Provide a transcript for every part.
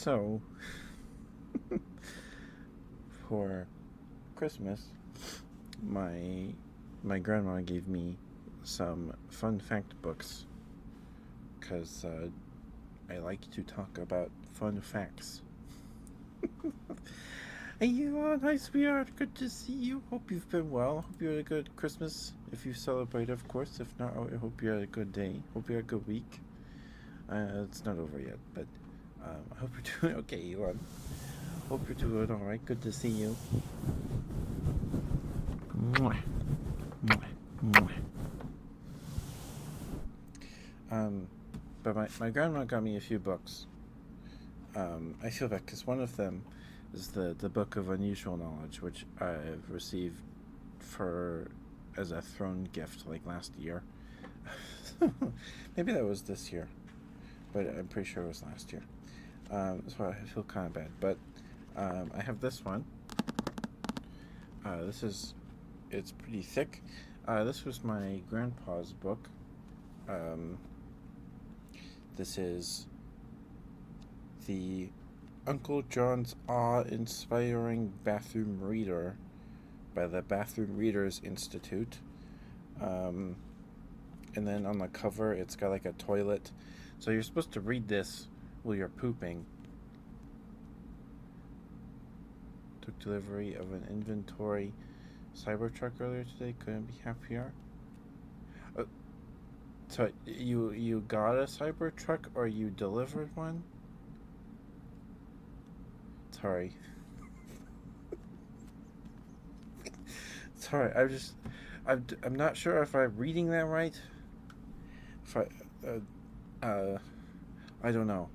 So, for Christmas, my my grandma gave me some fun fact books because I like to talk about fun facts. Hey, you on? Hi, sweetheart. Good to see you. Hope you've been well. Hope you had a good Christmas. If you celebrate, of course. If not, I hope you had a good day. Hope you had a good week. It's not over yet, but I hope you're doing okay, Elon. Hope you're doing all right. Good to see you. Mwah, mwah, mwah. Um, but my grandma got me a few books. I feel bad because one of them is the Book of Unusual Knowledge, which I've received for as a throne gift like last year. Maybe that was this year, but I'm pretty sure it was last year. So I feel kind of bad, but I have this one. It's pretty thick. This was my grandpa's book. Um, this is the Uncle John's Awe-Inspiring Bathroom Reader by the Bathroom Readers Institute. And then on the cover, it's got like a toilet. So you're supposed to read this while you're pooping. Took delivery of an inventory Cybertruck earlier today. Couldn't be happier. So you got a Cybertruck or you delivered one? Sorry. Sorry, I'm not sure if I'm reading that right. If I don't know.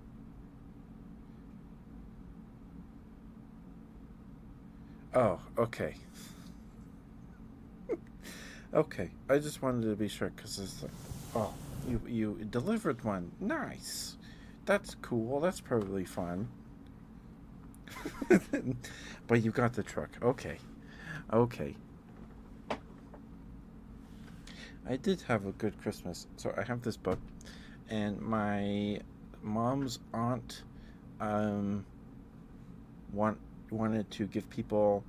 Oh, okay. Okay, I just wanted to be sure because it's like, oh, you delivered one. Nice. That's cool. That's probably fun. But you got the truck. Okay. Okay. I did have a good Christmas. So I have this book, and my mom's aunt um, want wanted to give people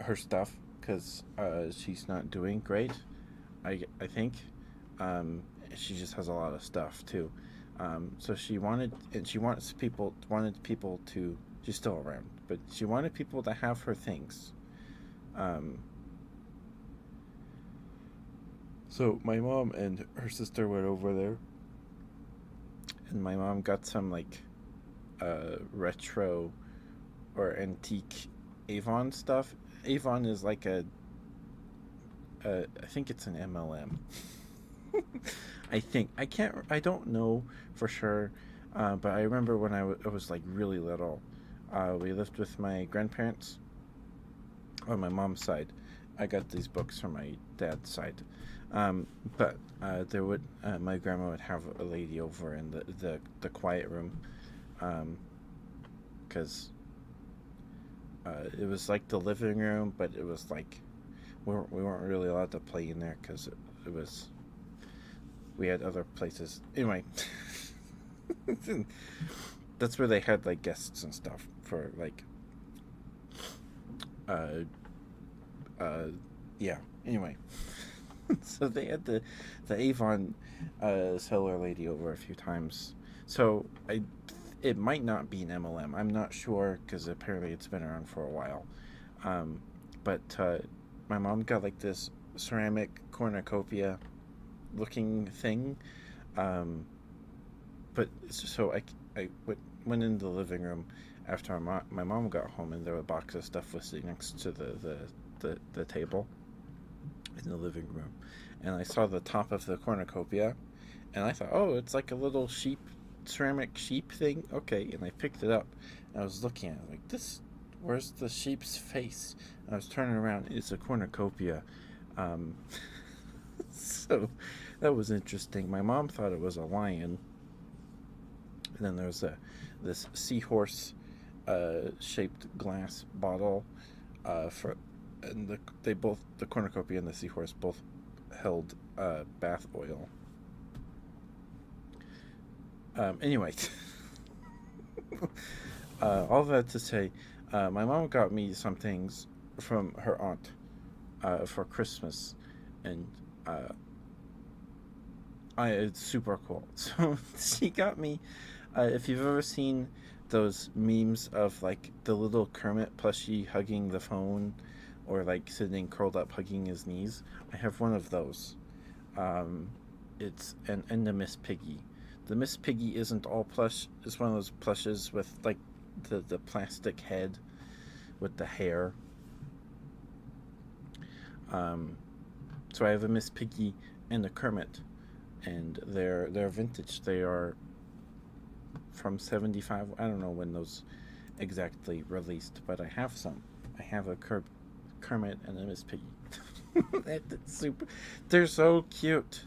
her stuff because she's not doing great. I think um, she just has a lot of stuff too. So she wanted and she wants people wanted people to she's still around, but she wanted people to have her things. Um, so my mom and her sister went over there, and my mom got some like retro or antique Avon stuff. Avon is like I think it's an MLM. I think I don't know for sure, but I remember when I was like really little. We lived with my grandparents on my mom's side. I got these books from my dad's side, but there would my grandma would have a lady over in the quiet room, because it was like the living room, but it was like we weren't really allowed to play in there because it was we had other places. Anyway, that's where they had like guests and stuff for like uh uh yeah. Anyway, so they had the Avon seller lady over a few times. So I it might not be an MLM. I'm not sure because apparently it's been around for a while. Um, but my mom got like this ceramic cornucopia looking thing. Um, but so went into the living room after my mom got home, and there was a box of stuff was sitting next to the table in the living room, and I saw the top of the cornucopia, and I thought, oh, it's like a little sheep, ceramic sheep thing. Okay, and I picked it up, and I was looking at it like this. Where's the sheep's face? And I was turning around. It's a cornucopia. Um, so that was interesting. My mom thought it was a lion, and then there's a this seahorse shaped glass bottle for and they both the cornucopia and the seahorse both held bath oil. Anyway, All that to say, my mom got me some things from her aunt for Christmas, and uh, it's super cool. So she got me. If you've ever seen those memes of like the little Kermit plushie hugging the phone, or like sitting curled up hugging his knees, I have one of those. Um, it's and the Miss Piggy. The Miss Piggy isn't all plush. It's one of those plushes with like the plastic head with the hair. Um, so I have a Miss Piggy and a Kermit, and they're vintage. They are from '75. I don't know when those exactly released, but I have some. I have a Kermit and a Miss Piggy. That's super. They're so cute.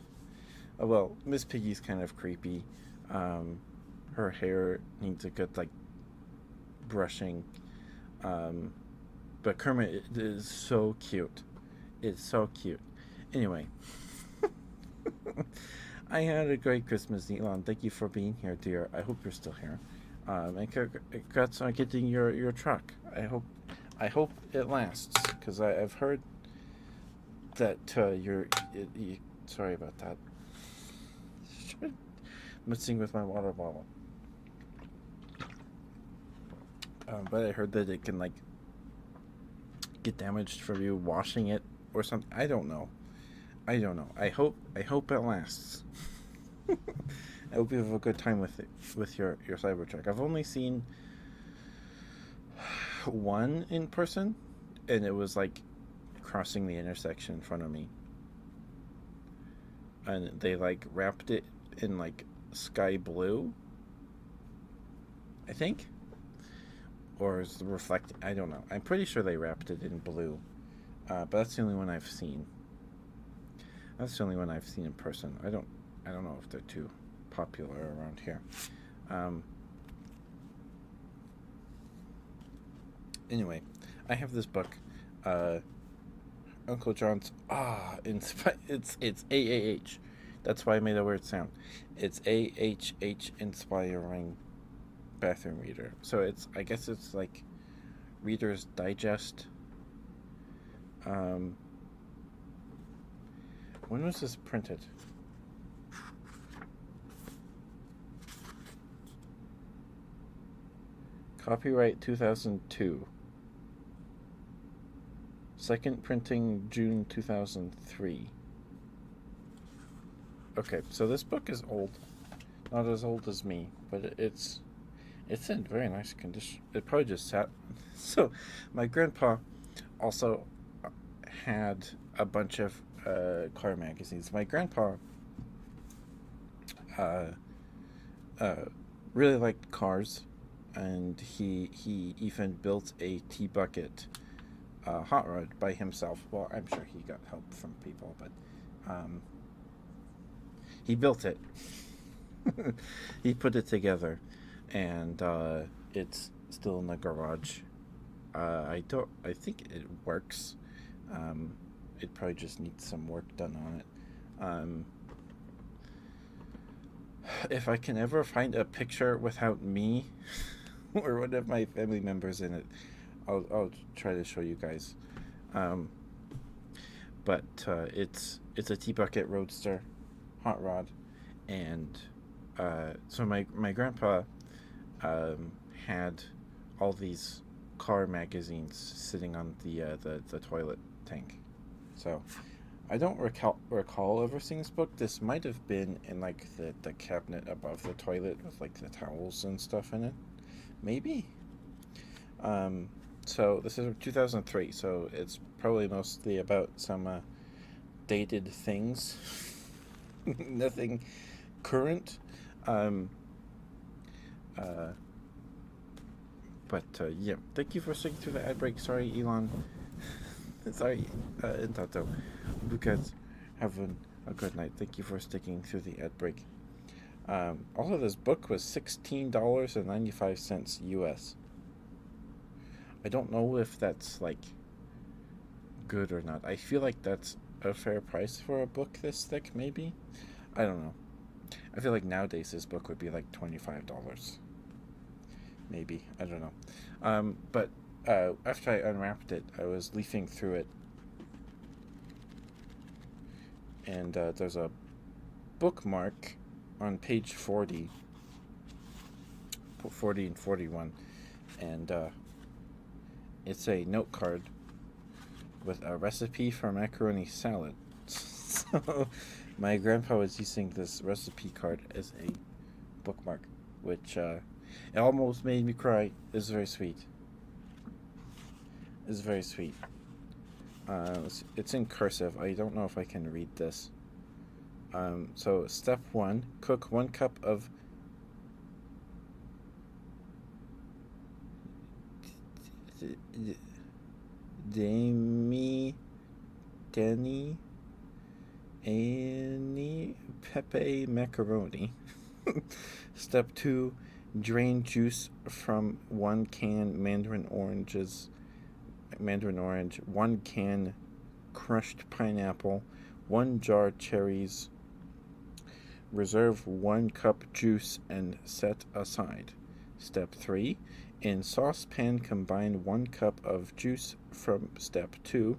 Well, Miss Piggy's kind of creepy. Um, her hair needs a good like brushing. Um, but Kermit is so cute. It's so cute. Anyway, I had a great Christmas, Elon. Thank you for being here, dear. I hope you're still here. And congrats on getting your truck. I hope it lasts because I've heard that sorry about that. Messing with my water bottle. But I heard that it can like get damaged from you washing it or something. I don't know. I don't know. I hope it lasts. I hope you have a good time with it with your Cybertruck. I've only seen one in person, and it was like crossing the intersection in front of me, and they like wrapped it in like sky blue, I think, or is the reflect. I don't know. I'm pretty sure they wrapped it in blue, but that's the only one I've seen. That's the only one I've seen in person. I don't know if they're too popular around here. Um, anyway, I have this book, uh, Uncle John's it's AAH. That's why I made a weird sound. It's AHH inspiring bathroom reader. So it's I guess it's like Reader's Digest. Um, when was this printed? Copyright 2002. Second printing June 2003. Okay, so this book is old. Not as old as me, but it's in very nice condition. It probably just sat. So, my grandpa also had a bunch of car magazines. My grandpa uh, uh, really liked cars, and he even built a T bucket hot rod by himself. Well, I'm sure he got help from people, but um, he built it. He put it together, and it's still in the garage. I don't. I think it works. Um, it probably just needs some work done on it. Um, if I can ever find a picture without me or one of my family members in it, I'll try to show you guys. Um, but it's a T bucket roadster, hot rod, and so my grandpa um, had all these car magazines sitting on the toilet tank. So I don't recall ever seeing this book. This might have been in like the cabinet above the toilet with like the towels and stuff in it. Maybe. Um, so this is 2003. So it's probably mostly about some dated things. Nothing current. Um, uh, but yeah, thank you for sticking through the ad break. Sorry, Elon. Sorry, Intato. Hope you guys have a good night. Thank you for sticking through the ad break. Also, this book was $16.95 US. I don't know if that's like good or not. I feel like that's a fair price for a book this thick, maybe. I don't know. I feel like nowadays this book would be like $25. maybe, I don't know. But after I unwrapped it, I was leafing through it, and there's a bookmark on page 40, 40 and 41, and it's a note card with a recipe for macaroni salad. So my grandpa was using this recipe card as a bookmark, which it almost made me cry. It's very sweet. It's very sweet. It's in cursive. I don't know if I can read this. So step one: cook 1 cup of demi Denny Annie Pepe macaroni. Step 2: drain juice from 1 can mandarin orange, 1 can crushed pineapple, 1 jar cherries. Reserve 1 cup juice and set aside. Step 3: in saucepan, combine 1 cup of juice from step 2,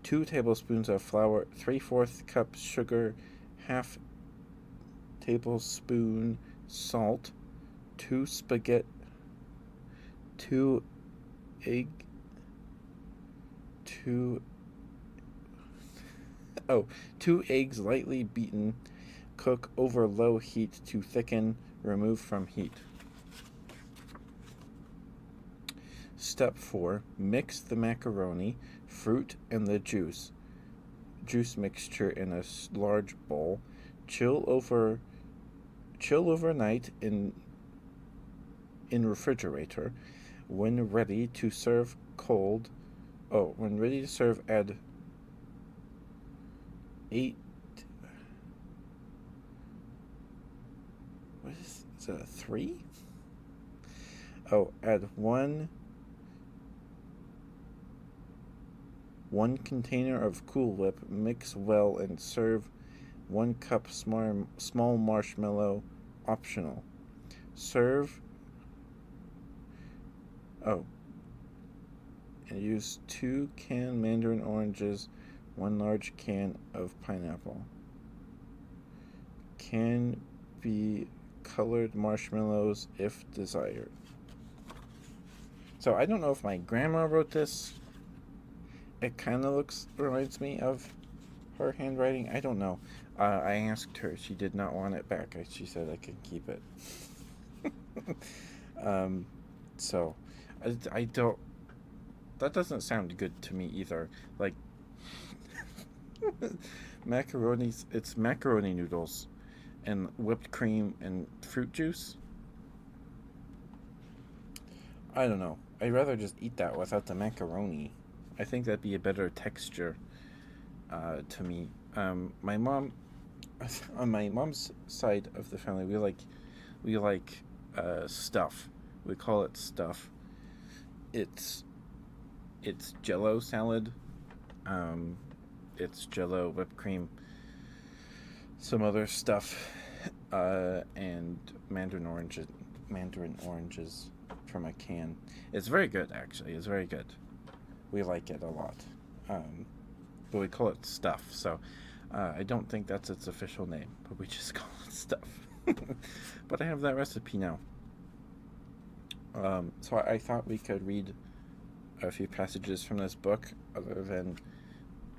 2 tablespoons of flour, 3/4 cup sugar, half tablespoon salt, 2 spaghetti, 2 egg, 2 2 eggs lightly beaten. Cook over low heat to thicken. Remove from heat. Step 4: mix the macaroni, fruit, and the juice mixture in a large bowl. Chill overnight in refrigerator. When ready to serve, add 8. What is it? 3? Add one container of Cool Whip. Mix well and serve. 1 cup small marshmallow, optional. Serve. And use 2 canned mandarin oranges, 1 large can of pineapple. Can be colored marshmallows if desired. So I don't know if my grandma wrote this. It kind of reminds me of her handwriting. I don't know. I asked her. She did not want it back. She said I could keep it. So I don't. That doesn't sound good to me either. Like macaroni's. It's macaroni noodles and whipped cream and fruit juice. I don't know. I'd rather just eat that without the macaroni. I think that'd be a better texture to me. My mom, on my mom's side of the family, we like stuff. We call it stuff. It's Jello salad. It's Jello, whipped cream, some other stuff, and mandarin oranges from a can. It's very good, actually. It's very good. We like it a lot. But we call it stuff. So I don't think that's its official name, but we just call it stuff. But I have that recipe now. So I thought we could read a few passages from this book, other than,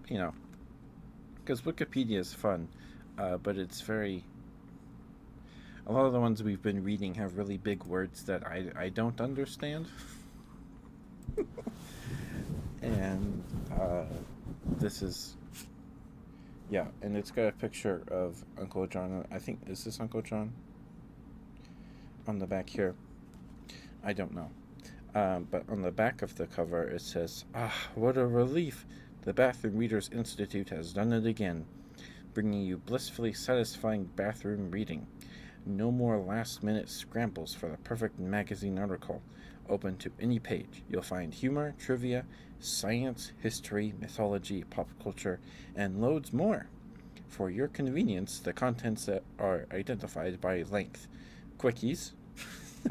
because Wikipedia is fun, but it's very. A lot of the ones we've been reading have really big words that I don't understand. And this is. Yeah, and it's got a picture of Uncle John. I think, is this Uncle John? On the back here. I don't know. But on the back of the cover, it says, what a relief! The Bathroom Readers Institute has done it again, bringing you blissfully satisfying bathroom reading. No more last-minute scrambles for the perfect magazine article. Open to any page, you'll find humor, trivia, science, history, mythology, pop culture, and loads more. For your convenience, the contents that are identified by length. Quickies.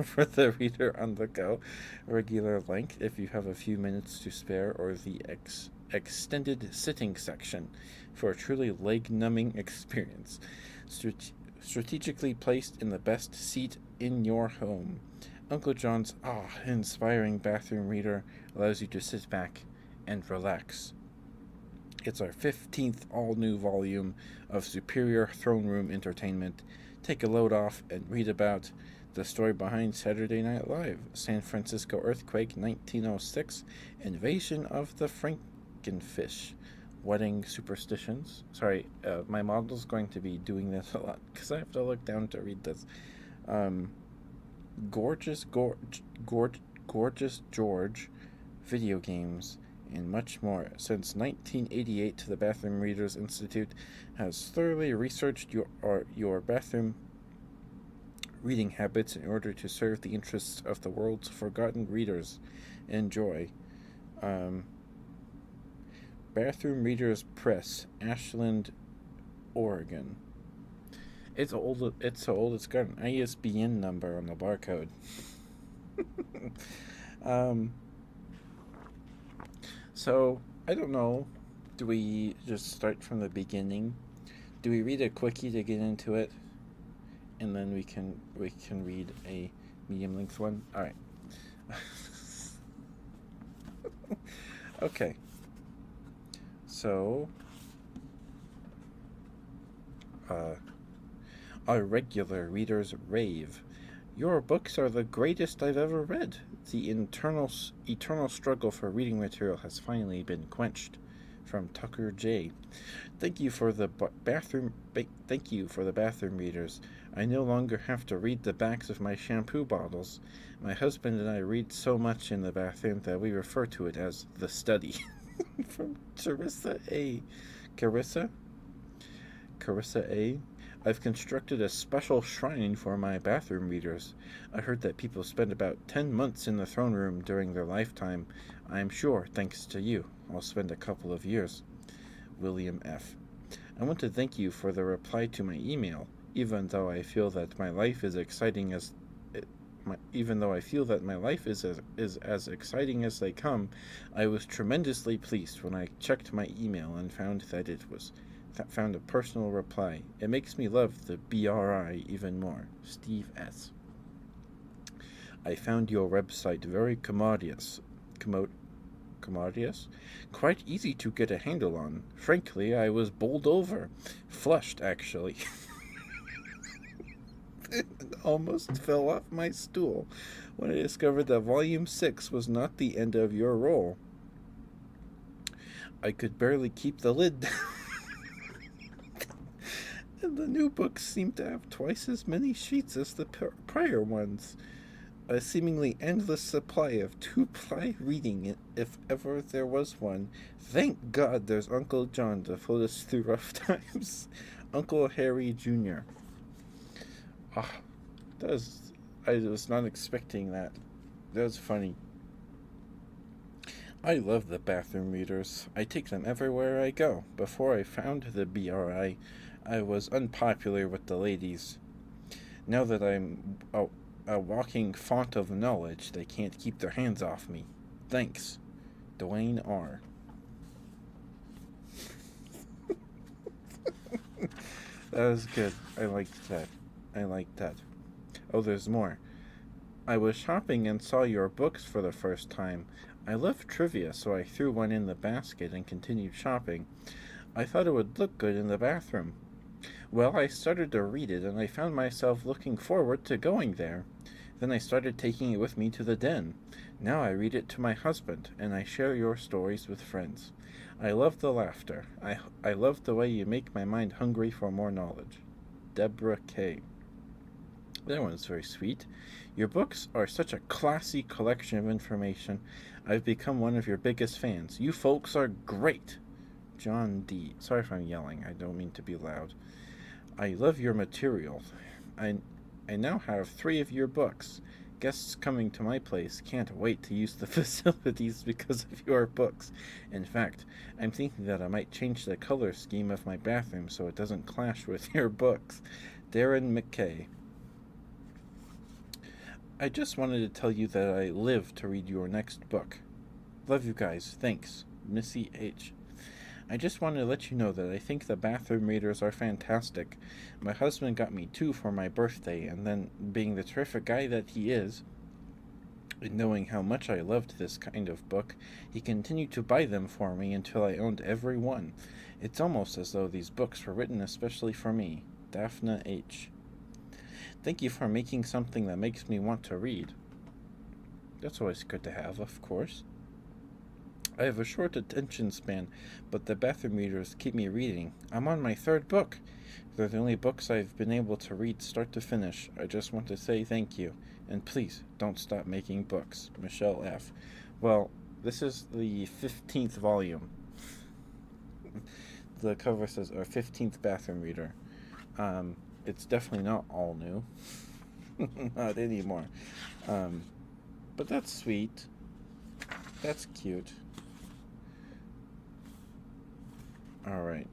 for the reader on the go, regular length if you have a few minutes to spare, or the extended sitting section for a truly leg numbing experience. Strategically placed in the best seat in your home. Uncle John's inspiring bathroom reader allows you to sit back and relax. It's our 15th all new volume of superior throne room entertainment. Take a load off and read about the story behind Saturday Night Live, San Francisco earthquake 1906, invasion of the Frankenfish, wedding superstitions. Sorry, my model's going to be doing this a lot because I have to look down to read this. Gorgeous George, video games, and much more. Since 1988, the Bathroom Readers Institute has thoroughly researched your bathroom reading habits in order to serve the interests of the world's forgotten readers. Enjoy. Bathroom Readers Press, Ashland, Oregon. It's old. It's so old. It's got an ISBN number on the barcode. So I don't know. Do we just start from the beginning? Do we read a quickie to get into it, and then we can read a medium length one? All right. Okay. So, our regular readers rave. Your books are the greatest I've ever read. The eternal struggle for reading material has finally been quenched. From Tucker J. Thank you for the bathroom readers. I no longer have to read the backs of my shampoo bottles. My husband and I read so much in the bathroom that we refer to it as the study. From Carissa A. Carissa A. I've constructed a special shrine for my bathroom readers. I heard that people spend about 10 months in the throne room during their lifetime. I am sure, thanks to you, I'll spend a couple of years. William F. I want to thank you for the reply to my email, even though I feel that my life is exciting as as exciting as they come. I was tremendously pleased when I checked my email and found a personal reply. It makes me love the BRI even more. Steve S. I found your website very commodious. Quite easy to get a handle on. Frankly, I was bowled over. Flushed, actually. Almost fell off my stool when I discovered that Volume 6 was not the end of your role. I could barely keep the lid down. And the new books seem to have twice as many sheets as the prior ones. A seemingly endless supply of two-ply reading, if ever there was one. Thank God there's Uncle John to pull us through rough times. Uncle Harry Jr. I was not expecting that. That was funny. I love the bathroom readers. I take them everywhere I go. Before I found the BRI, I was unpopular with the ladies. Now that I'm a walking font of knowledge, they can't keep their hands off me. Thanks, Dwayne R. That was good. I liked that. Oh, there's more. I was shopping and saw your books for the first time. I love trivia, so I threw one in the basket and continued shopping. I thought it would look good in the bathroom. Well, I started to read it, and I found myself looking forward to going there. Then I started taking it with me to the den. Now I read it to my husband, and I share your stories with friends. I love the laughter. I love the way you make my mind hungry for more knowledge. Deborah K. That one's very sweet. Your books are such a classy collection of information. I've become one of your biggest fans. You folks are great. John D. Sorry if I'm yelling. I don't mean to be loud. I love your material. I now have 3 of your books. Guests coming to my place can't wait to use the facilities because of your books. In fact, I'm thinking that I might change the color scheme of my bathroom so it doesn't clash with your books. Darren McKay. I just wanted to tell you that I live to read your next book. Love you guys. Thanks. Missy H. I just wanted to let you know that I think the bathroom readers are fantastic. My husband got me two for my birthday, and then, being the terrific guy that he is, and knowing how much I loved this kind of book, he continued to buy them for me until I owned every one. It's almost as though these books were written especially for me. Daphne H. Thank you for making something that makes me want to read. That's always good to have, of course. I have a short attention span, but the bathroom readers keep me reading. I'm on my third book. They're the only books I've been able to read start to finish. I just want to say thank you. And please, don't stop making books. Michelle F. Well, this is the 15th volume. The cover says our 15th bathroom reader. It's definitely not all new. Not anymore. But that's sweet. That's cute. Alright.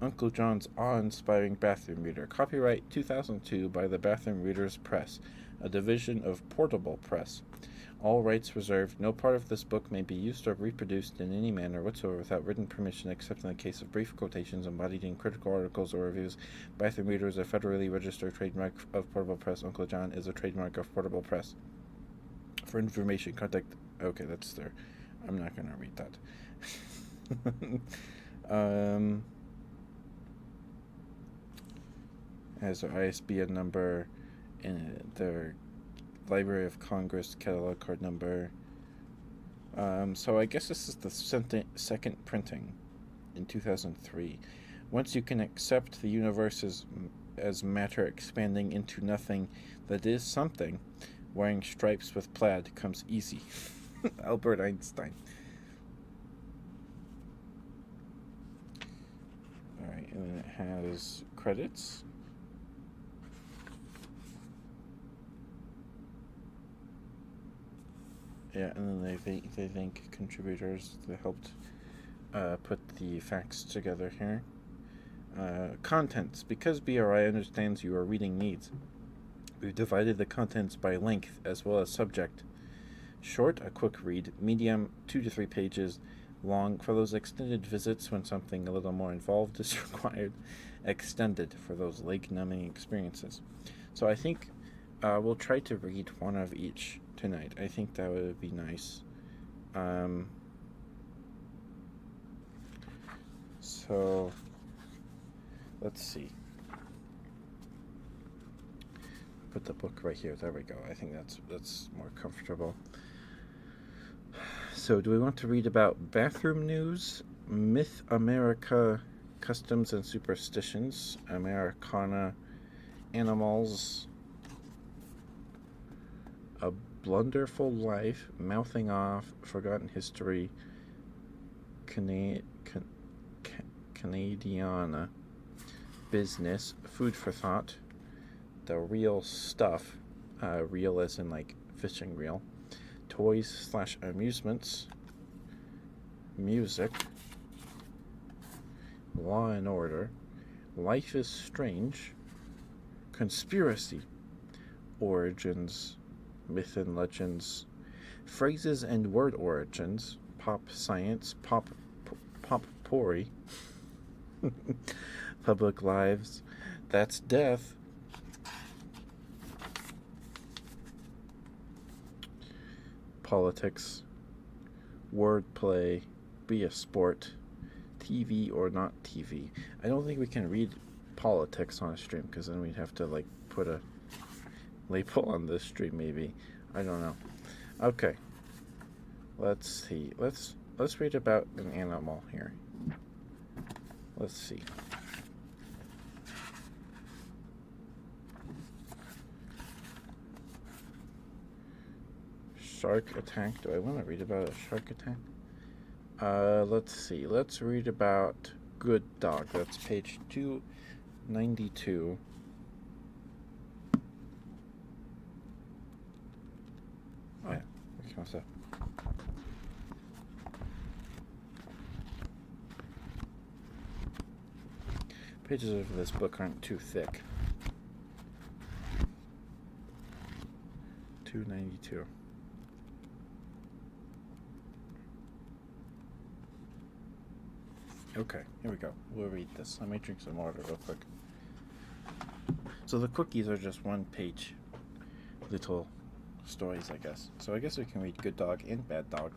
Uncle John's awe-inspiring bathroom reader. Copyright 2002 by the Bathroom Readers Press, a division of Portable Press. All rights reserved. No part of this book may be used or reproduced in any manner whatsoever without written permission, except in the case of brief quotations embodied in critical articles or reviews. Bathroom Reader is a federally registered trademark of Portable Press. Uncle John is a trademark of Portable Press. For information, contact... Okay, that's there. I'm not going to read that. Has their ISBN number and their Library of Congress catalog card number. So I guess this is the second printing in 2003. Once you can accept the universe as matter expanding into nothing that is something, wearing stripes with plaid comes easy. Albert Einstein. Alright, and then it has credits. Yeah, and then they thank contributors that helped put the facts together here. Contents. Because BRI understands your reading needs, we've divided the contents by length as well as subject. Short, a quick read. Medium, 2 to 3 pages. Long, for those extended visits when something a little more involved is required. Extended, for those leg-numbing experiences. So I think we'll try to read one of each tonight. I think that would be nice. So let's see. Put the book right here. There we go. I think that's more comfortable. So do we want to read about bathroom news, Myth America, customs and superstitions, Americana, animals, a blunderful life, mouthing off, forgotten history, Canadiana, business, food for thought, the real stuff, real as in like fishing reel, toys / amusements, music, Law and Order, Life is Strange, conspiracy, origins, myth and legends, phrases and word origins, pop science, pop pori, public lives, that's death, politics, wordplay, be a sport, TV or not TV. I don't think we can read politics on a stream because then we'd have to like put a label on this stream maybe. I don't know. Okay. Let's see. Let's read about an animal here. Let's see. Shark attack. Do I want to read about a shark attack? Let's see. Let's read about Good Dog. That's page 292. Oh yeah, what's up? Pages of this book aren't too thick. 292. Okay, here we go. We'll read this. Let me drink some water real quick. So the quickies are just one page little stories, I guess. So I guess we can read Good Dog and Bad Dog.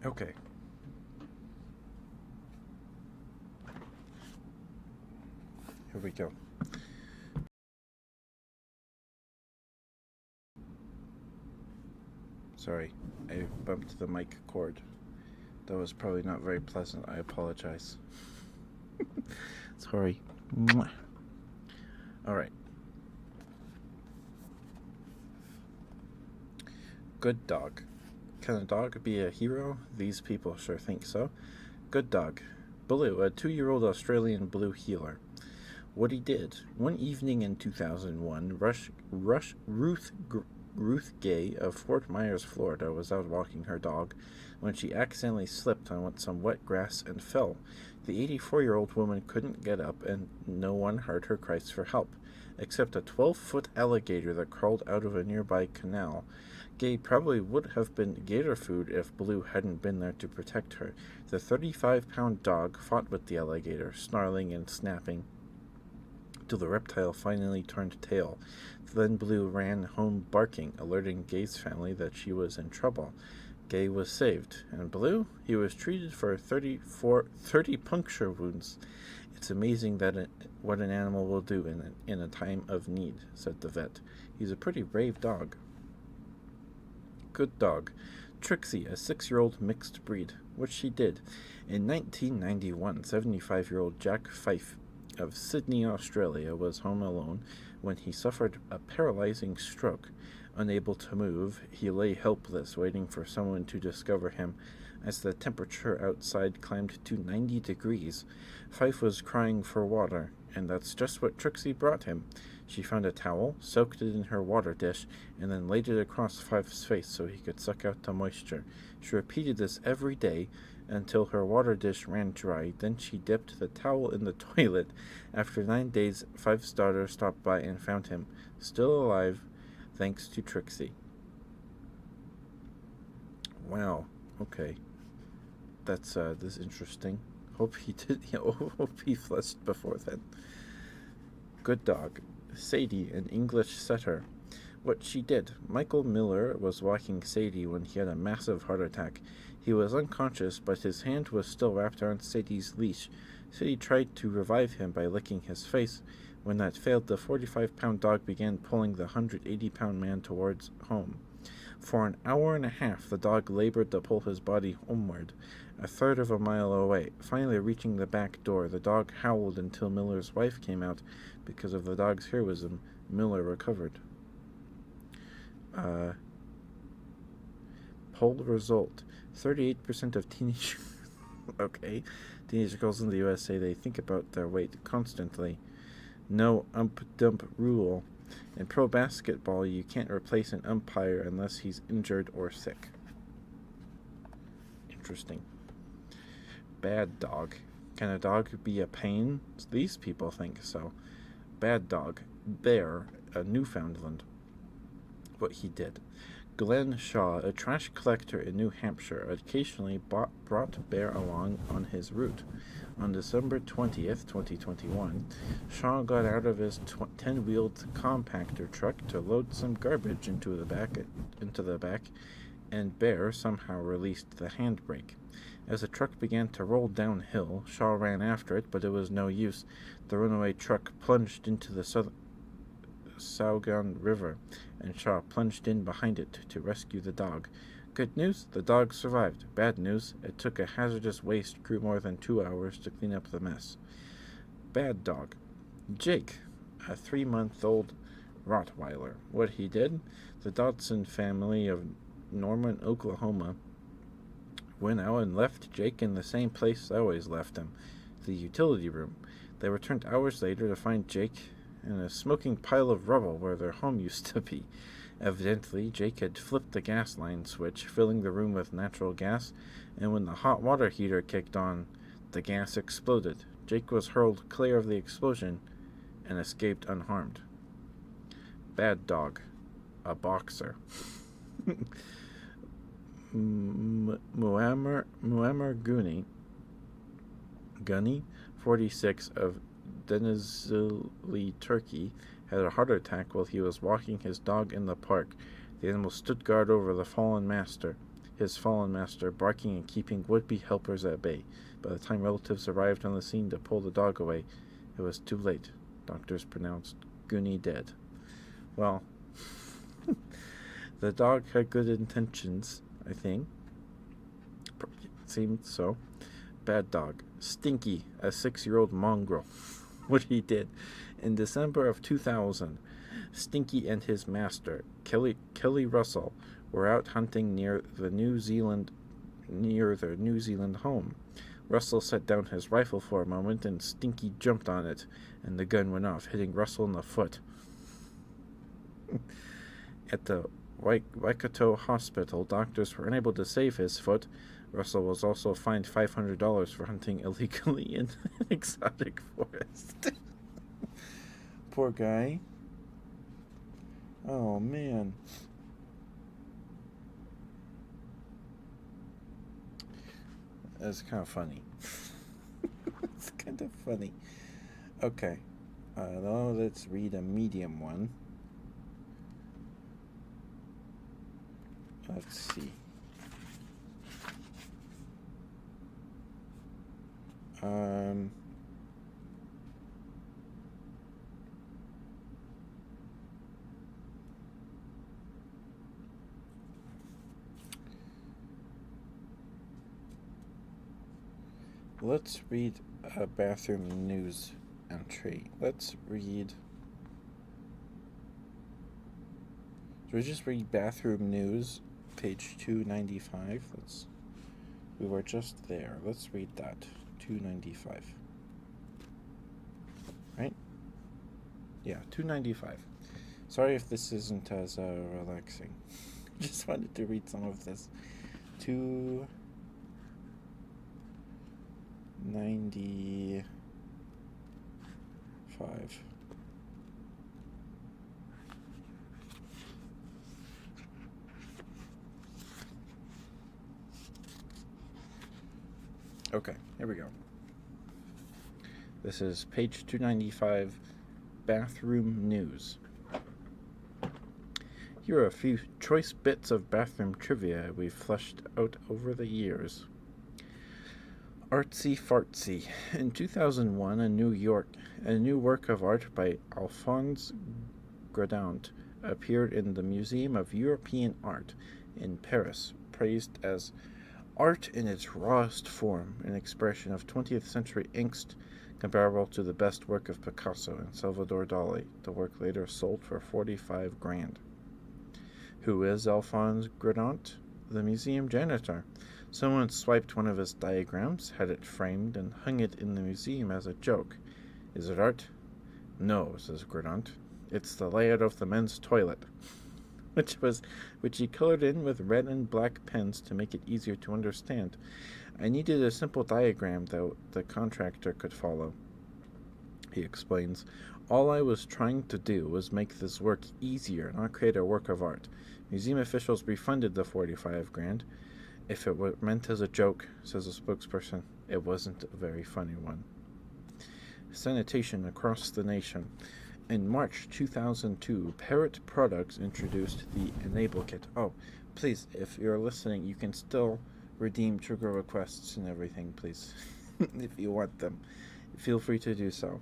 Okay. Here we go. Sorry, I bumped the mic cord. That was probably not very pleasant. I apologize. Sorry. Mwah. All right. Good Dog. Can a dog be a hero? These people sure think so. Good Dog. Blue, a 2-year-old Australian blue heeler. What he did. One evening in 2001, Ruth Gay of Fort Myers, Florida, was out walking her dog when she accidentally slipped on some wet grass and fell. The 84-year-old woman couldn't get up, and no one heard her cries for help, except a 12-foot alligator that crawled out of a nearby canal. Gay probably would have been gator food if Blue hadn't been there to protect her. The 35-pound dog fought with the alligator, snarling and snapping, till the reptile finally turned tail. Then Blue ran home barking, alerting Gay's family that she was in trouble. Gay was saved. And Blue? He was treated for 30 puncture wounds. It's amazing that what an animal will do in a time of need, said the vet. He's a pretty brave dog. Good Dog. Trixie, a 6-year-old mixed breed, which she did. In 1991, 75-year-old Jack Fife of Sydney, Australia, was home alone when he suffered a paralyzing stroke. Unable to move, he lay helpless, waiting for someone to discover him. As the temperature outside climbed to 90 degrees, Fife was crying for water, and that's just what Trixie brought him. She found a towel, soaked it in her water dish, and then laid it across Fife's face so he could suck out the moisture. She repeated this every day until her water dish ran dry. Then she dipped the towel in the toilet. After 9 days, Fife's daughter stopped by and found him, still alive, thanks to Trixie. Wow. Okay. That's this is interesting. Hope he did. Hope he flushed before then. Good Dog. Sadie, an English setter. What she did. Michael Miller was walking Sadie when he had a massive heart attack. He was unconscious, but his hand was still wrapped around Sadie's leash. Sadie tried to revive him by licking his face. When that failed, the 45-pound dog began pulling the 180-pound man towards home. For an hour and a half, the dog labored to pull his body homeward, a third of a mile away. Finally reaching the back door, the dog howled until Miller's wife came out. Because of the dog's heroism, Miller recovered. Poll result. 38% of teenage girls in the U.S. say they think about their weight constantly. No ump-dump rule. In pro basketball, you can't replace an umpire unless he's injured or sick. Interesting. Bad Dog. Can a dog be a pain? These people think so. Bad Dog. Bear, a Newfoundland. What he did. Glenn Shaw, a trash collector in New Hampshire, occasionally brought Bear along on his route. On December 20th, 2021, Shaw got out of his 10-wheeled compactor truck to load some garbage into the back, and Bear somehow released the handbrake. As the truck began to roll downhill, Shaw ran after it, but it was no use. The runaway truck plunged into the Saugon River, and Shaw plunged in behind it to rescue the dog. Good news, the dog survived. Bad news, it took a hazardous waste crew more than 2 hours to clean up the mess. Bad Dog. Jake, a 3-month-old Rottweiler. What he did? The Dodson family of Norman, Oklahoma, went out and left Jake in the same place I always left him, the utility room. They returned hours later to find Jake in a smoking pile of rubble where their home used to be. Evidently, Jake had flipped the gas line switch, filling the room with natural gas, and when the hot water heater kicked on, the gas exploded. Jake was hurled clear of the explosion and escaped unharmed. Bad dog, a boxer. Muammar Gunny, 46, of Denizli, Turkey, had a heart attack while he was walking his dog in the park. The animal stood guard over his fallen master, barking and keeping would-be helpers at bay. By the time relatives arrived on the scene to pull the dog away, it was too late. Doctors pronounced Gunny dead. Well, the dog had good intentions, I think. Seemed so. Bad dog. Stinky, a 6-year-old mongrel. What he did. In December of 2000, Stinky and his master, Kelly Russell, were out hunting near their New Zealand home. Russell set down his rifle for a moment, and Stinky jumped on it, and the gun went off, hitting Russell in the foot. At the Waikato hospital, doctors were unable to save his foot. Russell was also fined $500 for hunting illegally in an exotic forest. Poor guy. Oh, man. That's kind of funny. It's kind of funny. Okay. Now let's read a medium one. Let's see. Let's read a bathroom news entry. Let's read. So we just read bathroom news, page 295. We were just there. Let's read that. 295. Right? Yeah, 295. Sorry if this isn't as relaxing. Just wanted to read some of this. 295. Okay, here we go. This is page 295, bathroom news. Here are a few choice bits of bathroom trivia we've fleshed out over the years. Artsy Fartsy. In 2001, a new work of art by Alphonse Gradant appeared in the Museum of European Art in Paris, praised as art in its rawest form, an expression of 20th century angst comparable to the best work of Picasso and Salvador Dali. The work later sold for $45,000. Who is Alphonse Gradant? The museum janitor. Someone swiped one of his diagrams, had it framed, and hung it in the museum as a joke. Is it art? No, says Gradant. It's the layout of the men's toilet, which he colored in with red and black pens to make it easier to understand. I needed a simple diagram that the contractor could follow. He explains, all I was trying to do was make this work easier, not create a work of art. Museum officials refunded the $45,000. If it were meant as a joke, says a spokesperson, it wasn't a very funny one. Sanitation across the nation. In March 2002, Parrot Products introduced the Enable Kit. Oh, please, if you're listening, you can still redeem trigger requests and everything, please. If you want them, feel free to do so.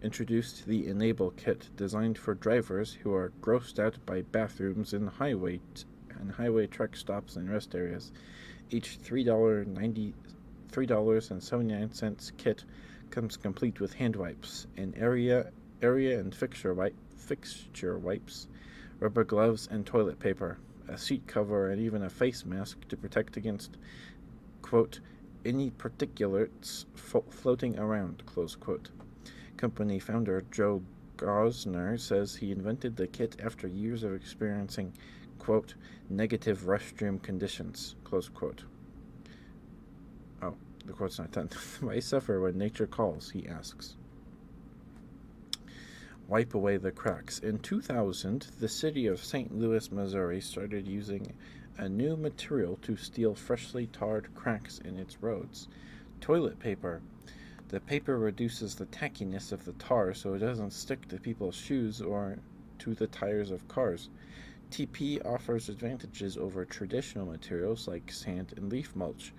Introduced the Enable Kit, designed for drivers who are grossed out by bathrooms in highway truck stops and rest areas. Each $3.79 kit comes complete with hand wipes, an area and fixture wipes, rubber gloves and toilet paper, a seat cover, and even a face mask to protect against, quote, any particulates floating around, close quote. Company founder Joe Gosner says he invented the kit after years of experiencing, quote, negative restroom conditions, close quote. Oh, The quote's not done. Why suffer when nature calls, he asks. Wipe away the cracks. In 2000, the city of St. Louis, Missouri started using a new material to seal freshly tarred cracks in its roads. Toilet paper. The paper reduces the tackiness of the tar so it doesn't stick to people's shoes or to the tires of cars. TP offers advantages over traditional materials like sand and leaf mulch.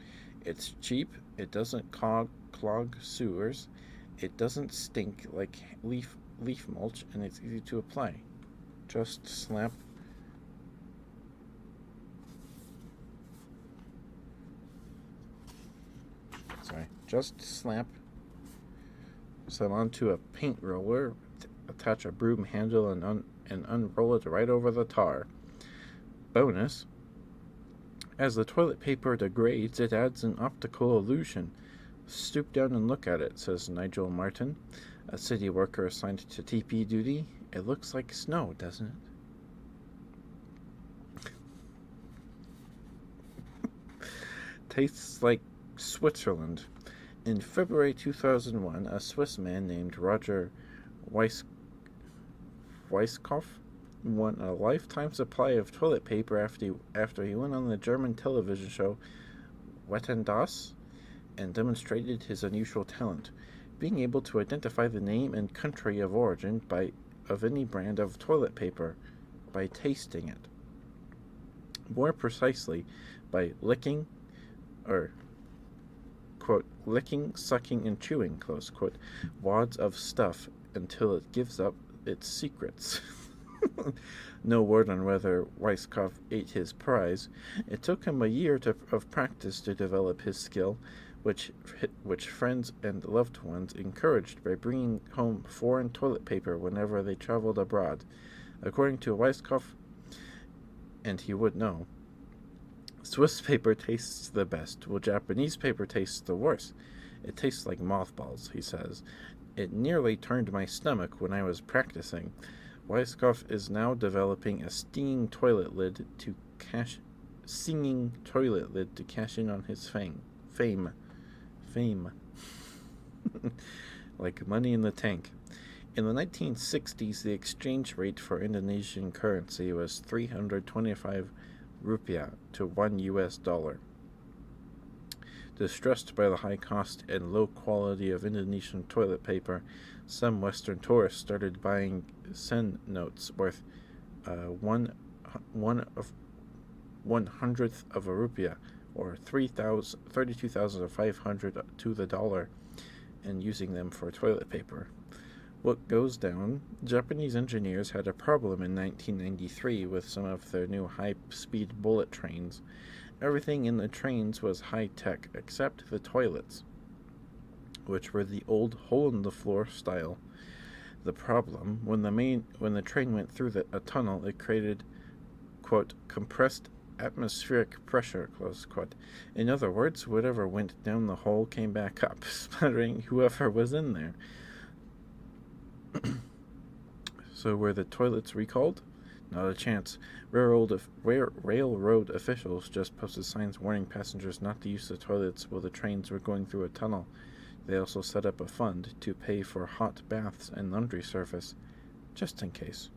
It's cheap, it doesn't clog sewers, it doesn't stink like leaf mulch, and it's easy to apply. Just slap just slap some onto a paint roller, attach a broom handle, and unroll it right over the tar. Bonus: as the toilet paper degrades, it adds an optical illusion. Stoop down and look at it, says Nigel Martin, a city worker assigned to TP duty. It looks like snow, doesn't it? Tastes like Switzerland. In February 2001, a Swiss man named Roger Weisskopf won a lifetime supply of toilet paper after he went on the German television show Wetten das and demonstrated his unusual talent, being able to identify the name and country of origin of any brand of toilet paper by tasting it. More precisely, by licking, sucking, and chewing, close quote, wads of stuff until it gives up its secrets. No word on whether Weisskopf ate his prize. It took him a year of practice to develop his skill, which friends and loved ones encouraged by bringing home foreign toilet paper whenever they traveled abroad. According to Weisskopf, and he would know, Swiss paper tastes the best, while Japanese paper tastes the worst. It tastes like mothballs, he says. It nearly turned my stomach when I was practicing. Weisskopf is now developing a singing toilet lid to cash in on his fame. Like money in the tank. In the 1960s, the exchange rate for Indonesian currency was 325 rupiah to $1. Distressed by the high cost and low quality of Indonesian toilet paper, some Western tourists started buying sen notes worth 1/100th of a rupiah, or 32,500 to the dollar, and using them for toilet paper. What goes down? Japanese engineers had a problem in 1993 with some of their new high-speed bullet trains. Everything in the trains was high-tech except the toilets, which were the old hole-in-the-floor style. The problem: when the train went through a tunnel, it created, quote, compressed atmospheric pressure, close quote. In other words, whatever went down the hole came back up, splattering whoever was in there. So were the toilets recalled? Not a chance. Railroad officials just posted signs warning passengers not to use the toilets while the trains were going through a tunnel. They also set up a fund to pay for hot baths and laundry service, just in case.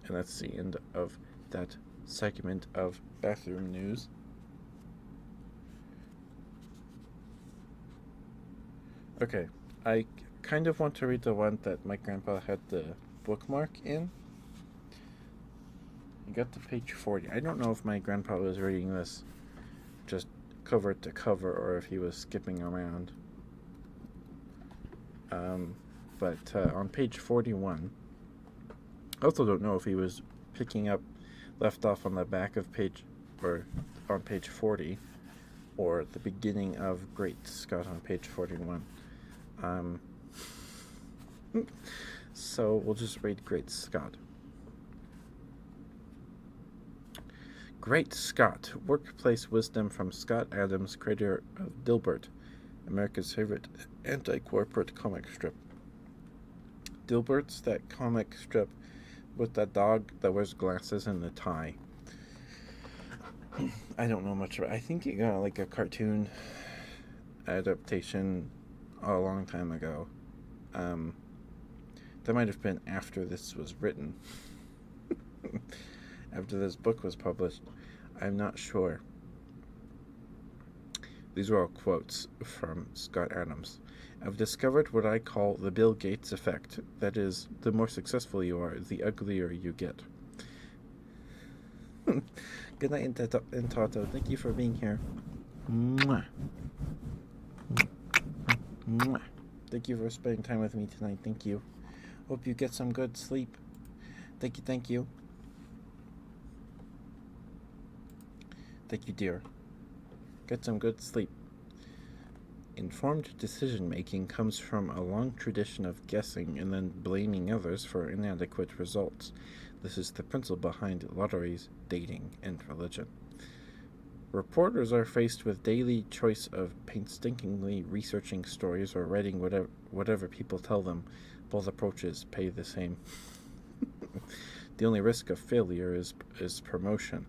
And that's the end of that segment of bathroom news. Okay, I kind of want to read the one that my grandpa had the bookmark in. You got to page 40. I don't know if my grandpa was reading this just cover to cover or if he was skipping around. But on page 41, I also don't know if he was picking up left off on the back of page, or on page 40, or the beginning of Great Scott on page 41. So we'll just read Great Scott. Great Scott, workplace wisdom from Scott Adams, creator of Dilbert, America's favorite anti-corporate comic strip. Dilbert's that comic strip with that dog that wears glasses and a tie. I don't know much about. I think it got like a cartoon adaptation a long time ago. Um, that might have been after this was written, after this book was published. I'm not sure. These are all quotes from Scott Adams. I've discovered what I call the Bill Gates effect. That is, the more successful you are, the uglier you get. Good night, Toto. Thank you for being here. Mwah. Mwah. Thank you for spending time with me tonight. Thank you. Hope you get some good sleep. Thank you, thank you. Thank you, dear. Get some good sleep. Informed decision making comes from a long tradition of guessing and then blaming others for inadequate results. This is the principle behind lotteries, dating, and religion. Reporters are faced with daily choice of painstakingly researching stories or writing whatever people tell them. Both approaches pay the same. The only risk of failure is promotion.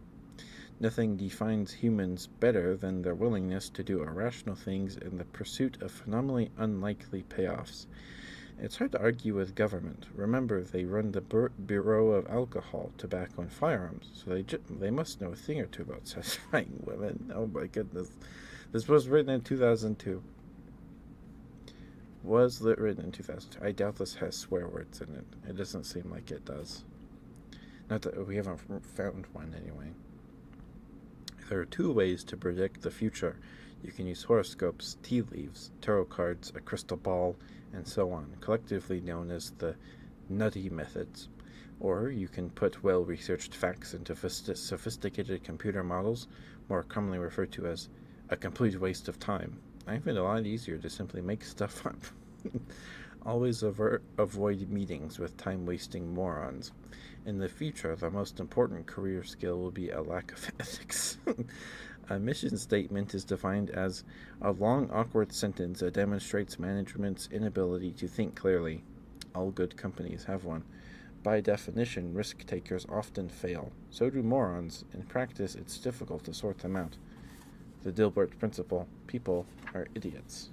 Nothing defines humans better than their willingness to do irrational things in the pursuit of phenomenally unlikely payoffs. It's hard to argue with government. Remember, they run the Bureau of Alcohol, Tobacco, and Firearms, so they must know a thing or two about satisfying women. Oh my goodness. This was written in 2002. Was written in 2002. I doubt this has swear words in it. It doesn't seem like it does. Not that we haven't found one anyway. There are two ways to predict the future. You can use horoscopes, tea leaves, tarot cards, a crystal ball, and so on, collectively known as the nutty methods. Or you can put well-researched facts into sophisticated computer models, more commonly referred to as a complete waste of time. I find it a lot easier to simply make stuff up. Always avoid meetings with time-wasting morons. In the future, the most important career skill will be a lack of ethics. A mission statement is defined as a long, awkward sentence that demonstrates management's inability to think clearly. All good companies have one. By definition, risk takers often fail. So do morons. In practice, it's difficult to sort them out. The Dilbert principle: people are idiots.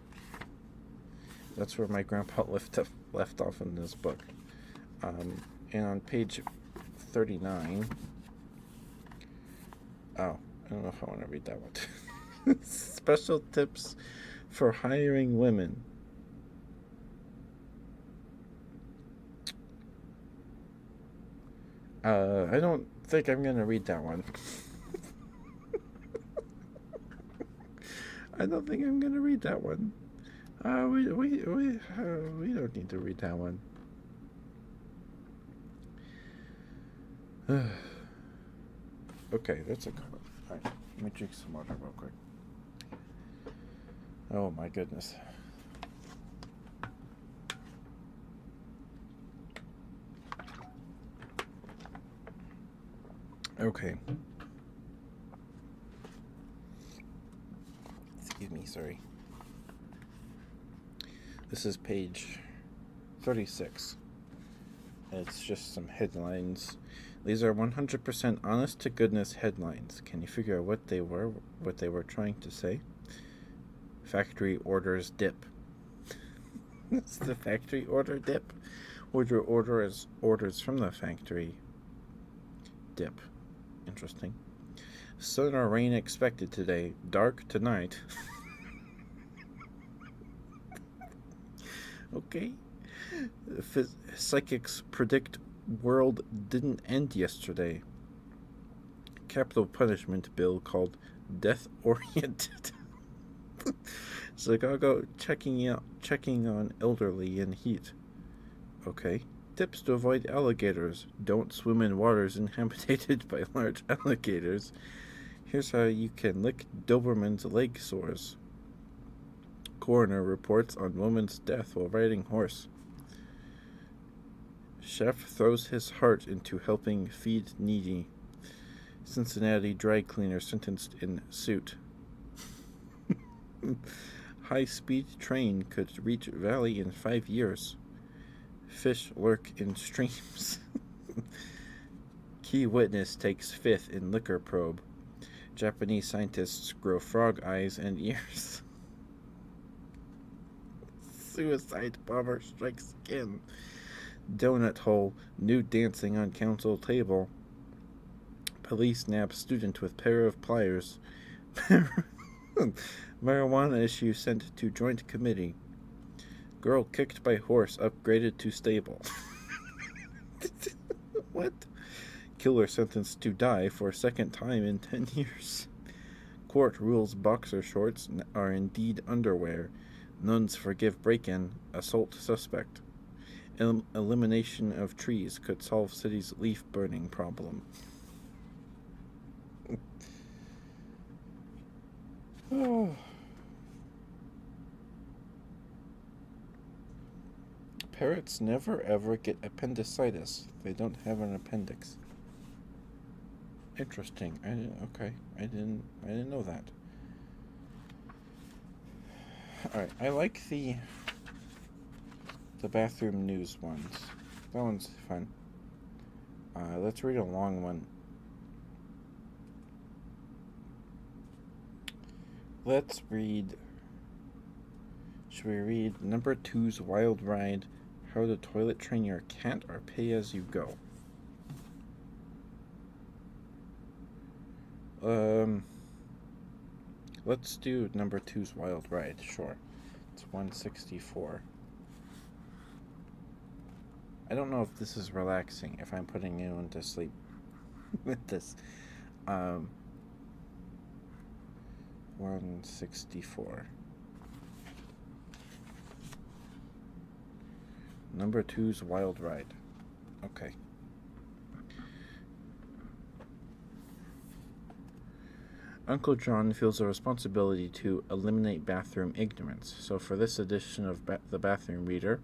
That's where my grandpa left off in this book. And on page 39, I don't know if I want to read that one. Special tips for hiring women. I don't think I'm going to read that one. I don't think I'm going to read that one. We don't need to read that one. Okay, that's a cover. Alright, let me drink some water real quick. Oh my goodness. Okay. Excuse me, sorry. This is page 36. It's just some headlines. These are 100% honest to goodness headlines. Can you figure out what they were trying to say? Factory orders dip. It's the factory order dip. Orders from the factory dip. Interesting. Sun or rain expected today. Dark tonight. Okay. Psychics predict world didn't end yesterday. Capital punishment bill called death oriented. Chicago checking on elderly in heat. Okay. Tips to avoid alligators. Don't swim in waters inhabited by large alligators. Here's how you can lick Doberman's leg sores. Coroner reports on woman's death while riding horse. Chef throws his heart into helping feed needy. Cincinnati dry cleaner sentenced in suit. High-speed train could reach valley in 5 years. Fish lurk in streams. Key witness takes fifth in liquor probe. Japanese scientists grow frog eyes and ears. Suicide bomber strikes again. Donut hole, nude dancing on council table. Police nab student with pair of pliers. Marijuana issue sent to joint committee. Girl kicked by horse upgraded to stable. What? Killer sentenced to die for second time in 10 years. Court rules boxer shorts are indeed underwear. Nuns forgive break-in, assault suspect. Elimination of trees could solve city's leaf burning problem. Oh. Parrots never ever get appendicitis. They don't have an appendix. Interesting. I didn't know that. All right. I like the bathroom news ones. That one's fun. Let's read a long one. Let's read. Should we read number 2's Wild Ride? How to toilet train your cat or pay as you go? Let's do number 2's Wild Ride. Sure. It's 164. I don't know if this is relaxing, if I'm putting anyone to sleep with this. 164. Number 2's Wild Ride. Okay. Uncle John feels a responsibility to eliminate bathroom ignorance. So for this edition of the Bathroom Reader,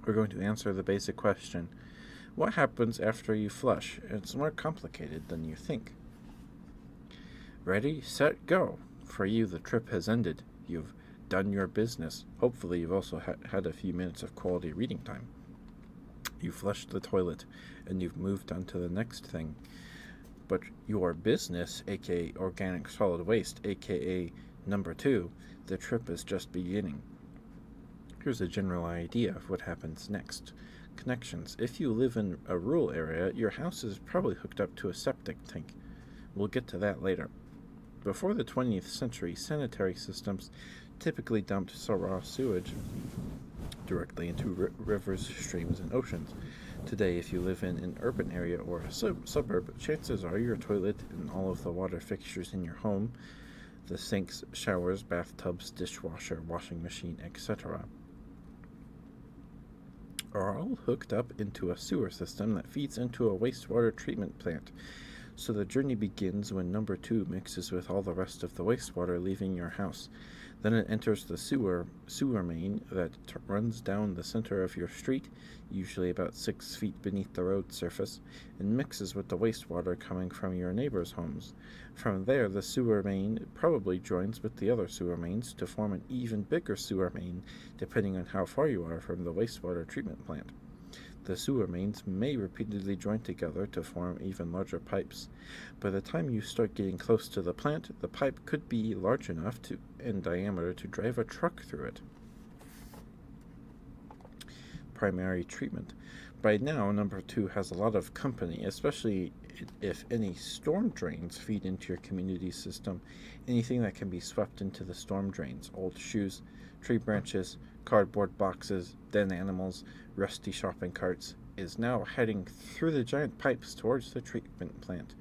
we're going to answer the basic question: what happens after you flush? It's more complicated than you think. Ready, set, go. For you, the trip has ended. You've done your business. Hopefully, you've also had a few minutes of quality reading time. You flushed the toilet, and you've moved on to the next thing. But your business, aka organic solid waste, aka number 2, the trip is just beginning. Here's a general idea of what happens next. Connections. If you live in a rural area, your house is probably hooked up to a septic tank. We'll get to that later. Before the 20th century, sanitary systems typically dumped raw sewage directly into rivers, streams, and oceans. Today, if you live in an urban area or a suburb, chances are your toilet and all of the water fixtures in your home, the sinks, showers, bathtubs, dishwasher, washing machine, etc., are all hooked up into a sewer system that feeds into a wastewater treatment plant. So the journey begins when number 2 mixes with all the rest of the wastewater leaving your house. Then it enters the sewer main that runs down the center of your street, usually about 6 feet beneath the road surface, and mixes with the wastewater coming from your neighbors' homes. From there, the sewer main probably joins with the other sewer mains to form an even bigger sewer main, depending on how far you are from the wastewater treatment plant. The sewer mains may repeatedly join together to form even larger pipes. By the time you start getting close to the plant, the pipe could be large enough in diameter to drive a truck through it. Primary treatment. By now, number 2 has a lot of company, especially if any storm drains feed into your community system. Anything that can be swept into the storm drains: old shoes, tree branches, cardboard boxes, dead animals, rusty shopping carts, is now heading through the giant pipes towards the treatment plant.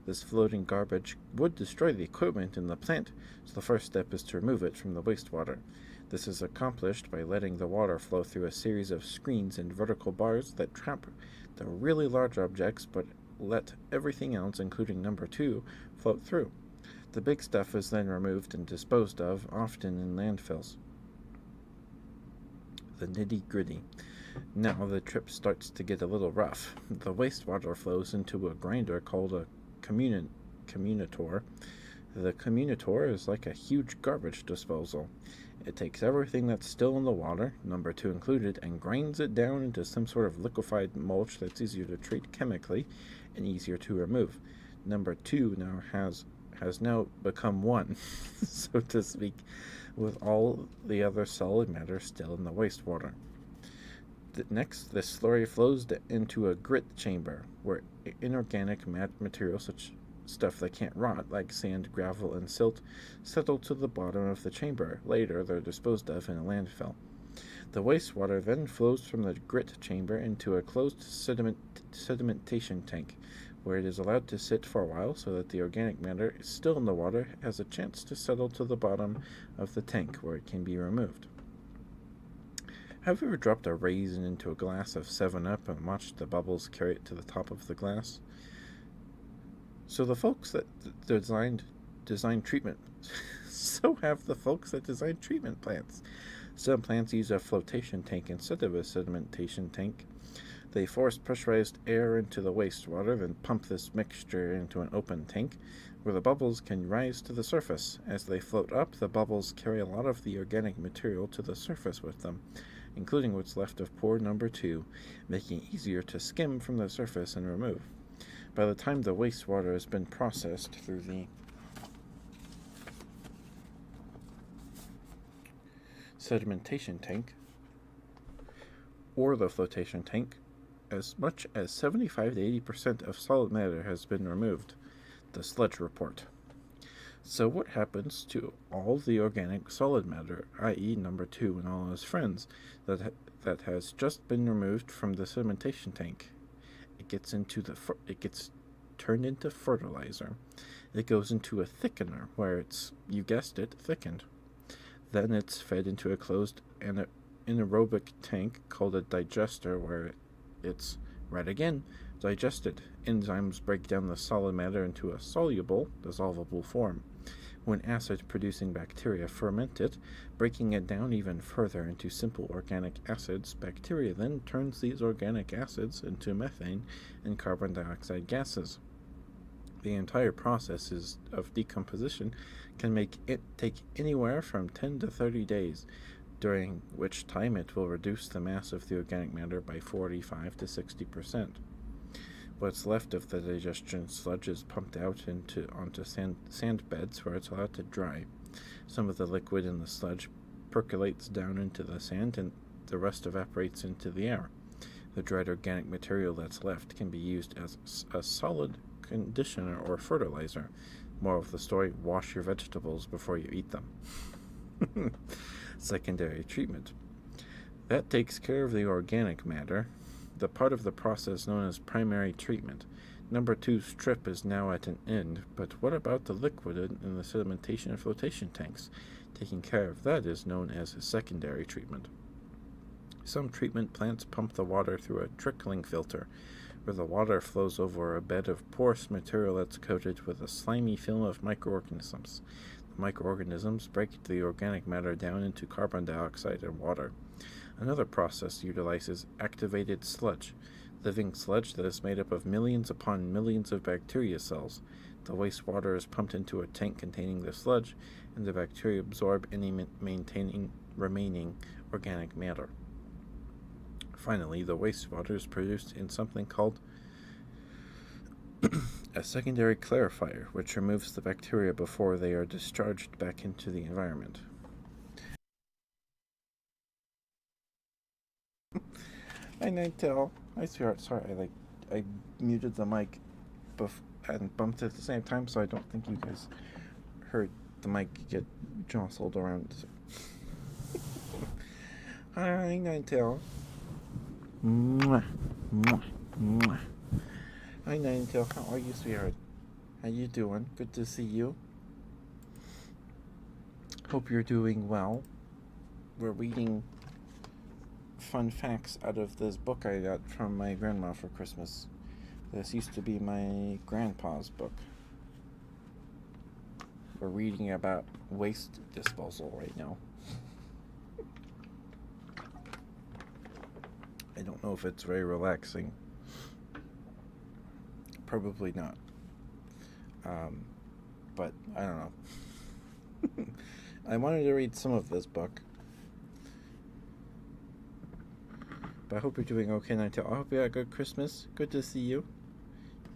This floating garbage would destroy the equipment in the plant, so the first step is to remove it from the wastewater. This is accomplished by letting the water flow through a series of screens and vertical bars that trap the really large objects but let everything else, including number 2, float through. The big stuff is then removed and disposed of, often in landfills. The nitty-gritty. Now the trip starts to get a little rough. The wastewater flows into a grinder called a communitor. The communitor is like a huge garbage disposal. It takes everything that's still in the water, number 2 included, and grinds it down into some sort of liquefied mulch that's easier to treat chemically and easier to remove. Number 2 now has now become one, so to speak, with all the other solid matter still in the wastewater. Next, the slurry flows into a grit chamber, where inorganic material, such stuff that can't rot, like sand, gravel, and silt, settle to the bottom of the chamber. Later, they're disposed of in a landfill. The wastewater then flows from the grit chamber into a closed sedimentation tank, where it is allowed to sit for a while so that the organic matter still in the water has a chance to settle to the bottom of the tank, where it can be removed. Have you ever dropped a raisin into a glass of 7-Up and watched the bubbles carry it to the top of the glass? So the folks that designed treatment so have the folks that designed treatment plants. Some plants use a flotation tank instead of a sedimentation tank. They force pressurized air into the wastewater, then pump this mixture into an open tank, where the bubbles can rise to the surface. As they float up, the bubbles carry a lot of the organic material to the surface with them, including what's left of pour number 2, making it easier to skim from the surface and remove. By the time the wastewater has been processed through the sedimentation tank or the flotation tank, as much as 75 to 80% of solid matter has been removed, the sludge report. So what happens to all the organic solid matter, i.e. number 2 and all his friends, that has just been removed from the sedimentation tank? It gets turned into fertilizer. It goes into a thickener, where it's, you guessed it, thickened. Then it's fed into a closed anaerobic tank called a digester, where it's, right again, digested. Enzymes break down the solid matter into a soluble, dissolvable form. When acid-producing bacteria ferment it, breaking it down even further into simple organic acids, bacteria then turns these organic acids into methane and carbon dioxide gases. The entire process of decomposition can take anywhere from 10 to 30 days, during which time it will reduce the mass of the organic matter by 45 to 60%. What's left of the digestion sludge is pumped out onto sand beds, where it's allowed to dry. Some of the liquid in the sludge percolates down into the sand, and the rest evaporates into the air. The dried organic material that's left can be used as a solid conditioner or fertilizer. Moral of the story: wash your vegetables before you eat them. Secondary treatment. That takes care of the organic matter, the part of the process known as primary treatment. Number 2's trip is now at an end, but what about the liquid in the sedimentation and flotation tanks? Taking care of that is known as secondary treatment. Some treatment plants pump the water through a trickling filter, where the water flows over a bed of porous material that's coated with a slimy film of microorganisms. The microorganisms break the organic matter down into carbon dioxide and water. Another process utilizes activated sludge, living sludge that is made up of millions upon millions of bacteria cells. The wastewater is pumped into a tank containing the sludge, and the bacteria absorb any remaining organic matter. Finally, the wastewater is produced in something called a secondary clarifier, which removes the bacteria before they are discharged back into the environment. Hi, Nightel. Hi, sweetheart. Sorry, I muted the mic and bumped it at the same time, so I don't think you guys heard the mic get jostled around. Hi, Nightel. Mwah, mwah, mwah. Hi, Nightel. How are you, sweetheart? How you doing? Good to see you. Hope you're doing well. We're reading fun facts out of this book I got from my grandma for Christmas. This used to be my grandpa's book. We're reading about waste disposal right now. I don't know if it's very relaxing. Probably not. But I don't know. I wanted to read some of this book. But I hope you're doing okay, Nightel. I hope you had a good Christmas. Good to see you.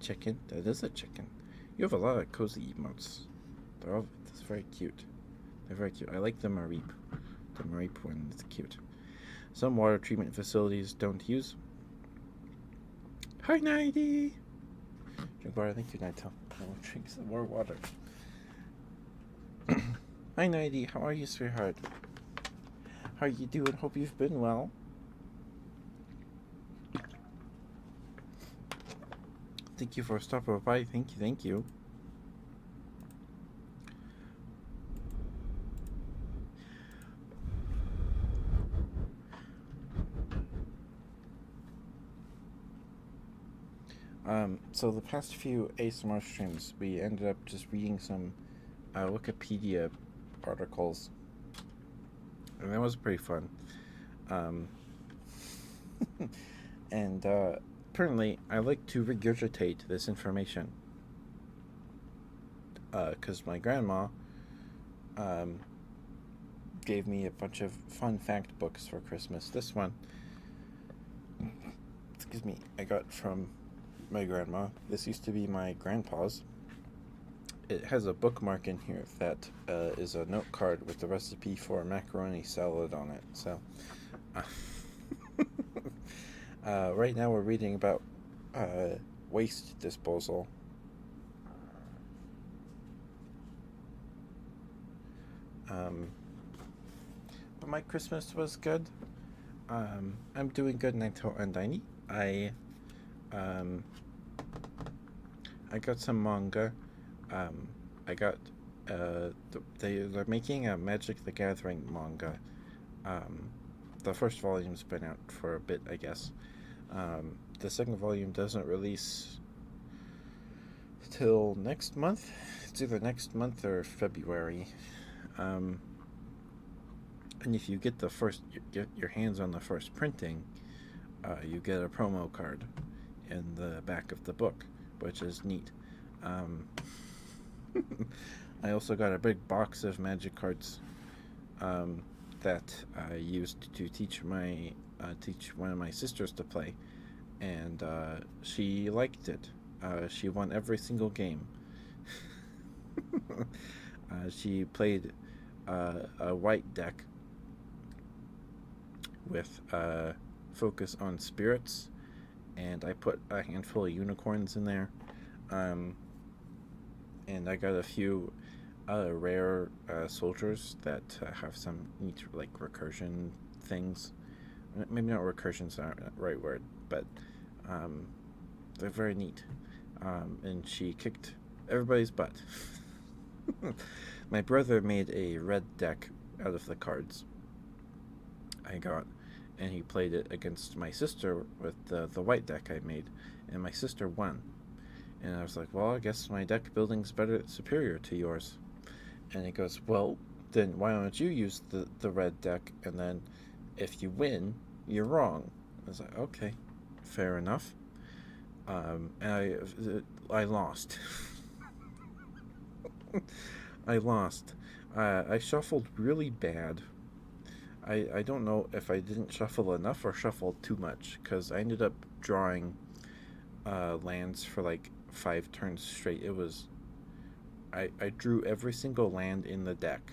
Chicken. That is a chicken. You have a lot of cozy emotes. It's very cute. They're very cute. I like the Mareep. The Mareep one is cute. Some water treatment facilities don't use. Hi, Nighty! Drink water. Thank you, Nighty. I will drink some more water. Hi, Nighty. How are you, sweetheart? How are you doing? Hope you've been well. Thank you for stopping by. Thank you. So the past few ASMR streams, we ended up just reading some Wikipedia articles, and that was pretty fun. Um, and apparently, I like to regurgitate this information because my grandma gave me a bunch of fun fact books for Christmas. This one, excuse me, I got from my grandma. This used to be my grandpa's. It has a bookmark in here that is a note card with the recipe for macaroni salad on it. So, right now we're reading about waste disposal. But my Christmas was good. I'm doing good until Undyne. I got some manga. I got they're making a Magic the Gathering manga. The first volume's been out for a bit, I guess. The second volume doesn't release till next month. It's either next month or February. And if you get get your hands on the first printing, you get a promo card in the back of the book, which is neat. I also got a big box of magic cards that I used to teach one of my sisters to play, and she liked it. She won every single game. She played a white deck with focus on spirits, and I put a handful of unicorns in there. And I got a few rare soldiers that have some neat like recursion things. Maybe not recursion's not the right word, but they're very neat. And she kicked everybody's butt. My brother made a red deck out of the cards I got, and he played it against my sister with the white deck I made, and my sister won. And I was like, well, I guess my deck building's superior to yours. And he goes, well, then why don't you use the red deck, and then if you win, you're wrong. I was like, okay, fair enough. And I lost. I lost. I shuffled really bad. I don't know if I didn't shuffle enough or shuffled too much, because I ended up drawing lands for like 5 turns straight. I drew every single land in the deck,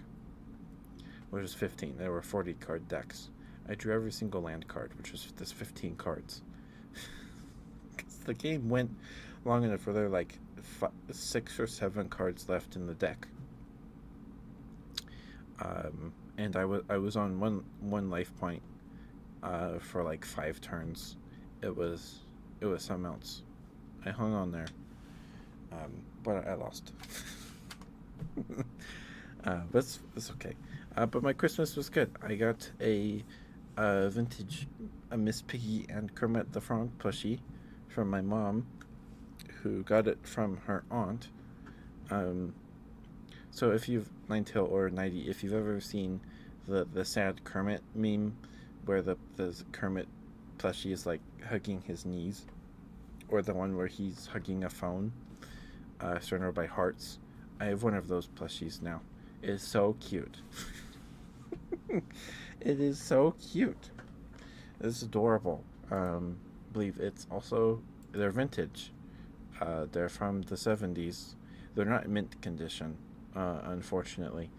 which was 15. There were 40 card decks. I drew every single land card, which was this 15 cards. Because the game went long enough where there were like 6 or 7 cards left in the deck. And I was on one life point for like 5 turns. It was something else. I hung on there, but I lost. But it's okay. But my Christmas was good. I got a vintage Miss Piggy and Kermit the Frog plushie from my mom, who got it from her aunt. So if you've Ninetail or Nighty, if you've ever seen the sad Kermit meme, where the Kermit plushie is like hugging his knees, or the one where he's hugging a phone, surrounded by hearts, I have one of those plushies now. It is so cute. It is so cute. It's adorable. I believe it's also, they're vintage. They're from the 70s. They're not mint condition. unfortunately.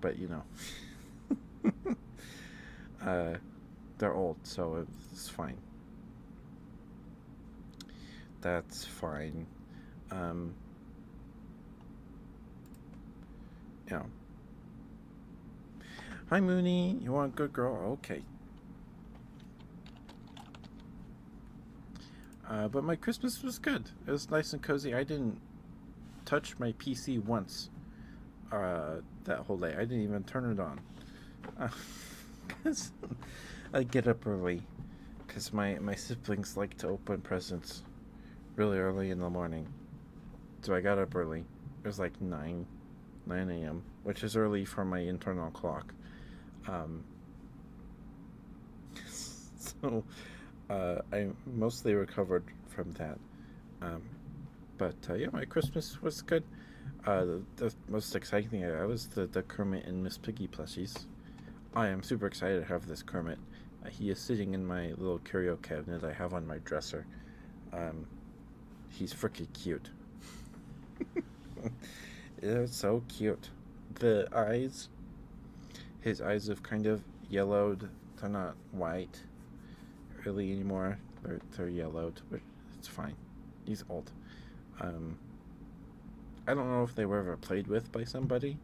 But you know, they're old, so it's fine. That's fine. Um, you know. Hi, Mooney. You want a good girl? Okay. But my Christmas was good. It was nice and cozy. I didn't touch my PC once that whole day. I didn't even turn it on. Because I get up early. Because my siblings like to open presents really early in the morning. So I got up early. It was like 9 a.m., which is early for my internal clock. Um, so I mostly recovered from that. Um, but yeah, my Christmas was good. The most exciting thing I was the Kermit and Miss Piggy plushies. I am super excited to have this Kermit. He is sitting in my little curio cabinet I have on my dresser. Um, he's freaking cute. It's so cute. The eyes, his eyes have kind of yellowed. They're not white really anymore. They're yellowed, but it's fine. He's old. Um, I don't know if they were ever played with by somebody.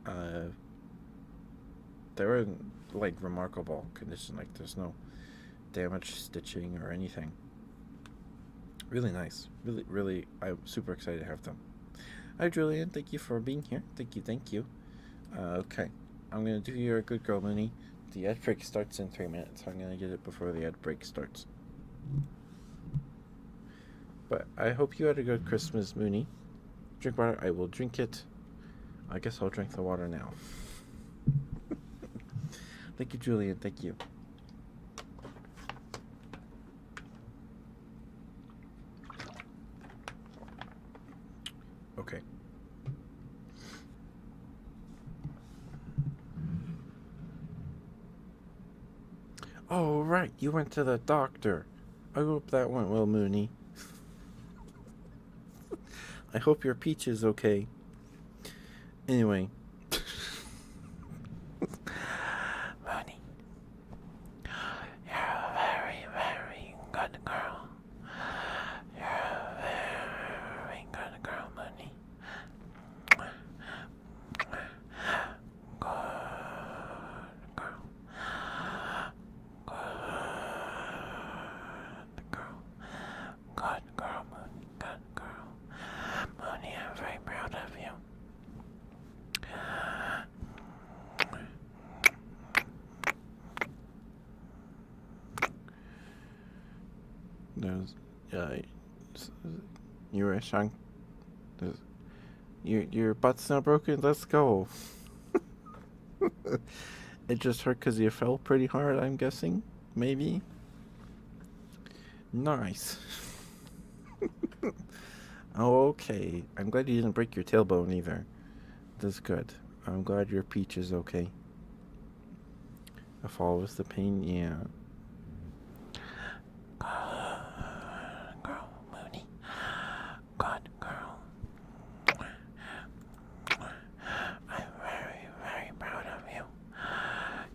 Uh, they were in like remarkable condition. Like there's no damage stitching or anything. Really nice. Really, really, I'm super excited to have them. Hi, Julian. Thank you for being here. Thank you, thank you. Okay, I'm gonna do your good girl, Mooney. The ad break starts in 3 minutes. I'm gonna get it before the ad break starts. But I hope you had a good Christmas, Mooney. Drink water. I will drink it. I guess I'll drink the water now. Thank you, Julian. Thank you. Okay. Oh, right. You went to the doctor. I hope that went well, Mooney. I hope your peach is okay. Anyway. Mooney, you're a very, very good girl. You're a very good girl, Mooney. Good girl. Good girl. Good girl, Mooney. Good girl. Mooney, I'm very proud of you. There's, uh, you were shrunk. Your butt's not broken. Let's go. It just hurt because you fell pretty hard. I'm guessing, maybe. Nice. Oh, okay. I'm glad you didn't break your tailbone either. That's good. I'm glad your peach is okay. A fall was the pain, yeah. Good girl, Mooney. Good girl. I'm very, very proud of you.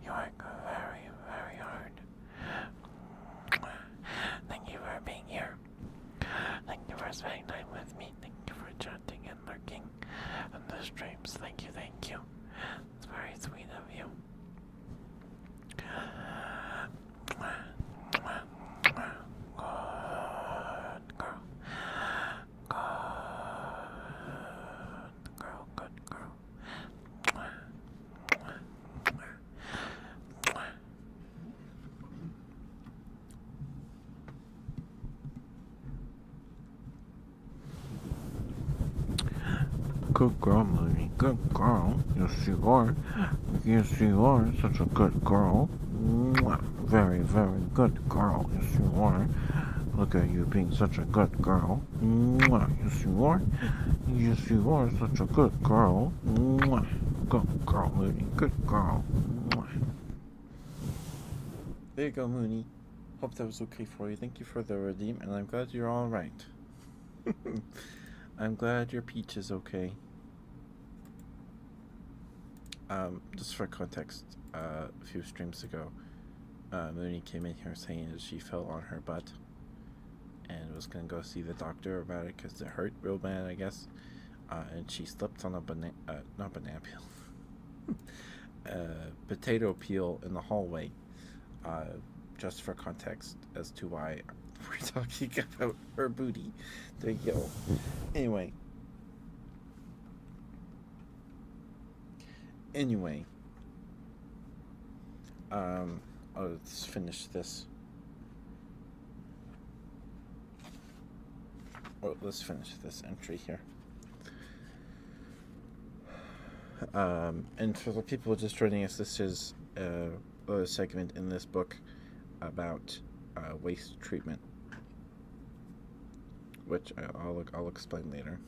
You work very, very hard. Thank you for being here. Thank you for spending time with me. Thank you for chatting and lurking on the streams. Thank you, thank you. It's very sweet of you. Good girl. Good girl. Good girl, Mooney. Good girl. Yes, you are. Yes, you are. Such a good girl. Mwah. Very, very good girl. Yes, you are. Look at you being such a good girl. Mwah. Yes, you are. Yes, you are. Such a good girl. Mwah. Good girl, Mooney. Good girl. Mwah. There you go, Mooney. Hope that was okay for you. Thank you for the redeem, and I'm glad you're all right. I'm glad your peach is okay. Just for context, a few streams ago, Mooney came in here saying that she fell on her butt and was gonna go see the doctor about it because it hurt real bad, I guess. And she slipped on a not banana peel, potato peel in the hallway. Uh, just for context as to why we're talking about her booty. There you go. Anyway, anyway, um, let's finish this. Let's finish this entry here. And for the people just joining us, this is a segment in this book about waste treatment, which I'll explain later.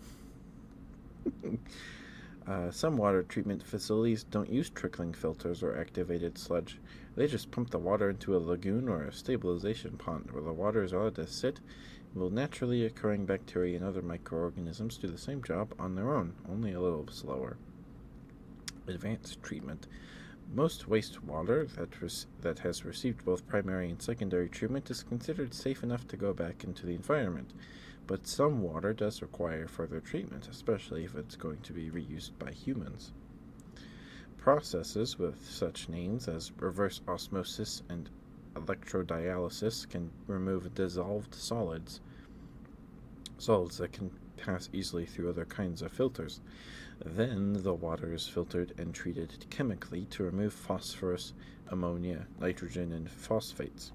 Some water treatment facilities don't use trickling filters or activated sludge. They just pump the water into a lagoon or a stabilization pond where the water is allowed to sit, and will naturally occurring bacteria and other microorganisms do the same job on their own, only a little slower. Advanced treatment. Most wastewater that has received both primary and secondary treatment is considered safe enough to go back into the environment, but some water does require further treatment, especially if it's going to be reused by humans. Processes with such names as reverse osmosis and electrodialysis can remove dissolved solids that can pass easily through other kinds of filters. Then the water is filtered and treated chemically to remove phosphorus, ammonia, nitrogen, and phosphates.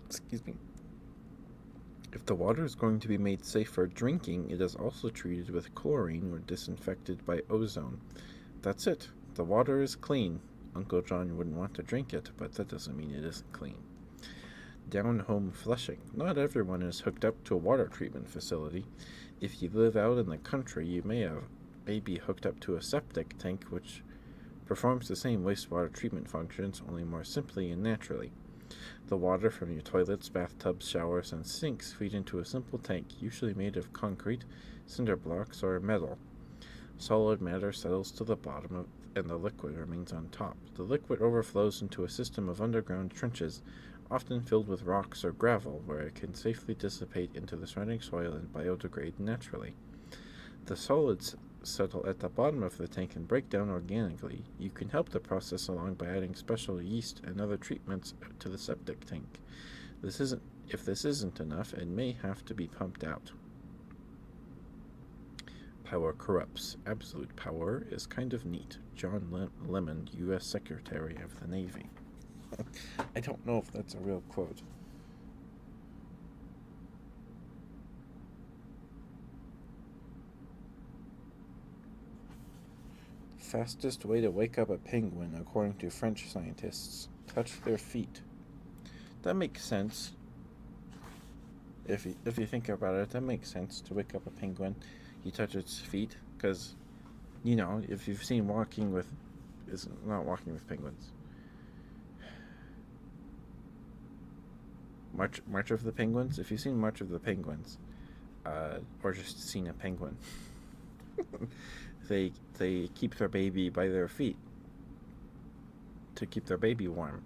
Excuse me. If the water is going to be made safe for drinking, it is also treated with chlorine or disinfected by ozone. That's it. The water is clean. Uncle John wouldn't want to drink it, but that doesn't mean it isn't clean. Down-home flushing. Not everyone is hooked up to a water treatment facility. If you live out in the country, you may be hooked up to a septic tank, which performs the same wastewater treatment functions, only more simply and naturally. The water from your toilets, bathtubs, showers, and sinks feed into a simple tank, usually made of concrete, cinder blocks, or metal. Solid matter settles to the bottom and the liquid remains on top. The liquid overflows into a system of underground trenches, often filled with rocks or gravel, where it can safely dissipate into the surrounding soil and biodegrade naturally. The solids settle at the bottom of the tank and break down organically. You can help the process along by adding special yeast and other treatments to the septic tank. If this isn't enough, it may have to be pumped out. Power corrupts. Absolute power is kind of neat. John Lemon, U.S. Secretary of the Navy. I don't know if that's a real quote. Fastest way to wake up a penguin, according to French scientists: touch their feet. That makes sense. If you think about it, that makes sense. To wake up a penguin, you touch its feet, because, if you've seen it's not Walking with Penguins. March of the Penguins. If you've seen March of the Penguins, or just seen a penguin, they keep their baby by their feet to keep their baby warm.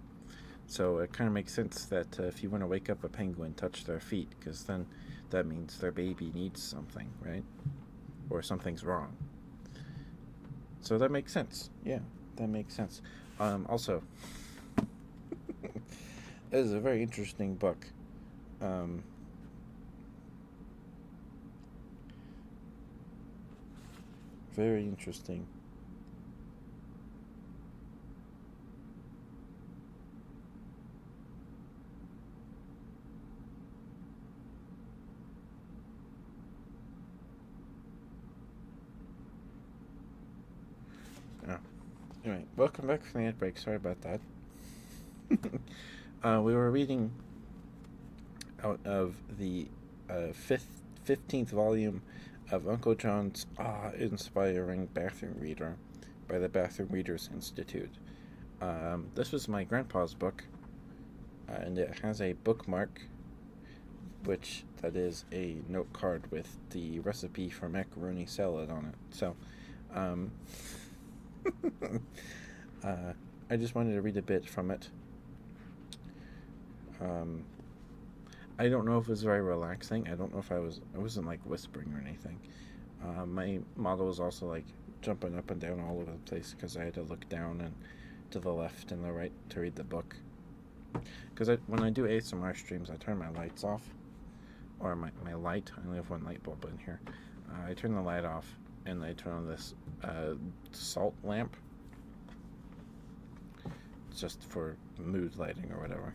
So it kind of makes sense that if you want to wake up a penguin, touch their feet, because then that means their baby needs something, right? Or something's wrong. So that makes sense. Yeah, that makes sense. Also, it is a very interesting book. Very interesting. Oh. Anyway, welcome back from the ad break. Sorry about that. We were reading out of the 15th volume of Uncle John's awe-inspiring bathroom reader by the Bathroom Readers Institute. This was my grandpa's book, and it has a bookmark, which that is a note card with the recipe for macaroni salad on it. So, I just wanted to read a bit from it. Um, I don't know if it was very relaxing. I don't know if I wasn't like whispering or anything. My model was also like jumping up and down all over the place because I had to look down and to the left and the right to read the book. Because when I do ASMR streams, I turn my lights off, or my light. I only have one light bulb in here. I turn the light off and I turn on this salt lamp, just for mood lighting or whatever.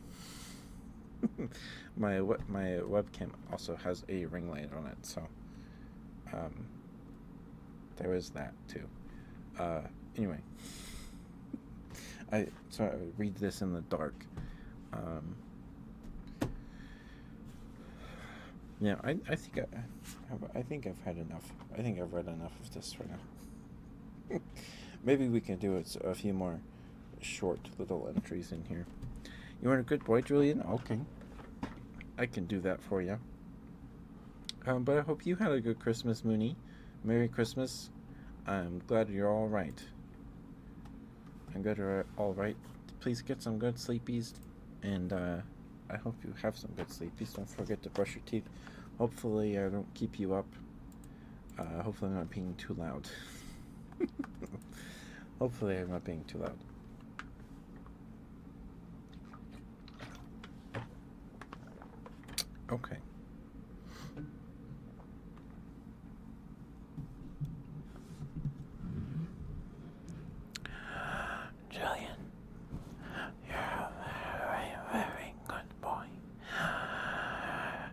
My webcam also has a ring light on it, so um, there is that too. Anyway, I read this in the dark. Um, yeah, I think I think I've had enough. I think I've read enough of this for now. Maybe we can do a few more short little entries in here. You want a good boy, Julian? Okay, I can do that for you. But I hope you had a good Christmas, Mooney. Merry Christmas. I'm glad you're all right. I'm glad you're all right. Please get some good sleepies, and I hope you have some good sleepies. Don't forget to brush your teeth. Hopefully, I don't keep you up. Hopefully, I'm not being too loud. Hopefully, I'm not being too loud. Okay. Julian, you're a very, very good boy.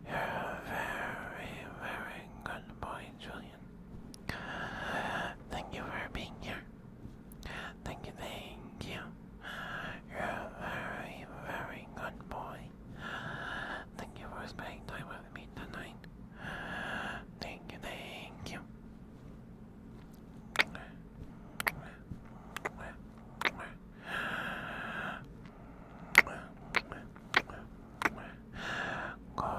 You're a very, very good boy, Julian. Thank you for being here. Thank you, thank you. You're a very, very good boy. Thank you for spending time with me tonight. Thank you, thank you. Good boy. Good boy. Good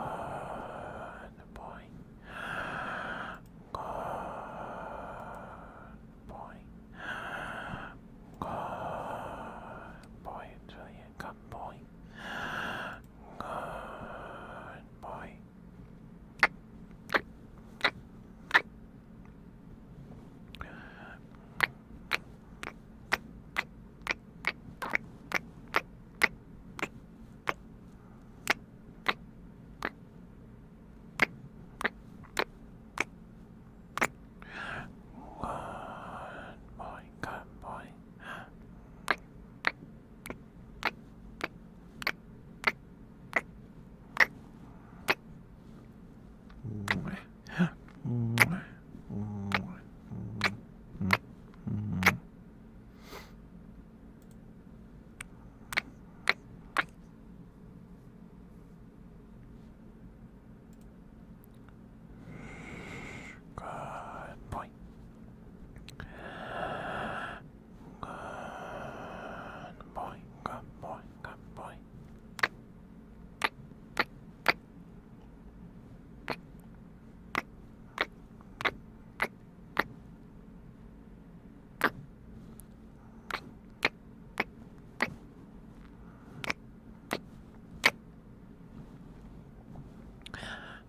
boy, Julian. Good boy. Good boy. Good boy, good boy. Good boy. Good boy, good boy, good boy.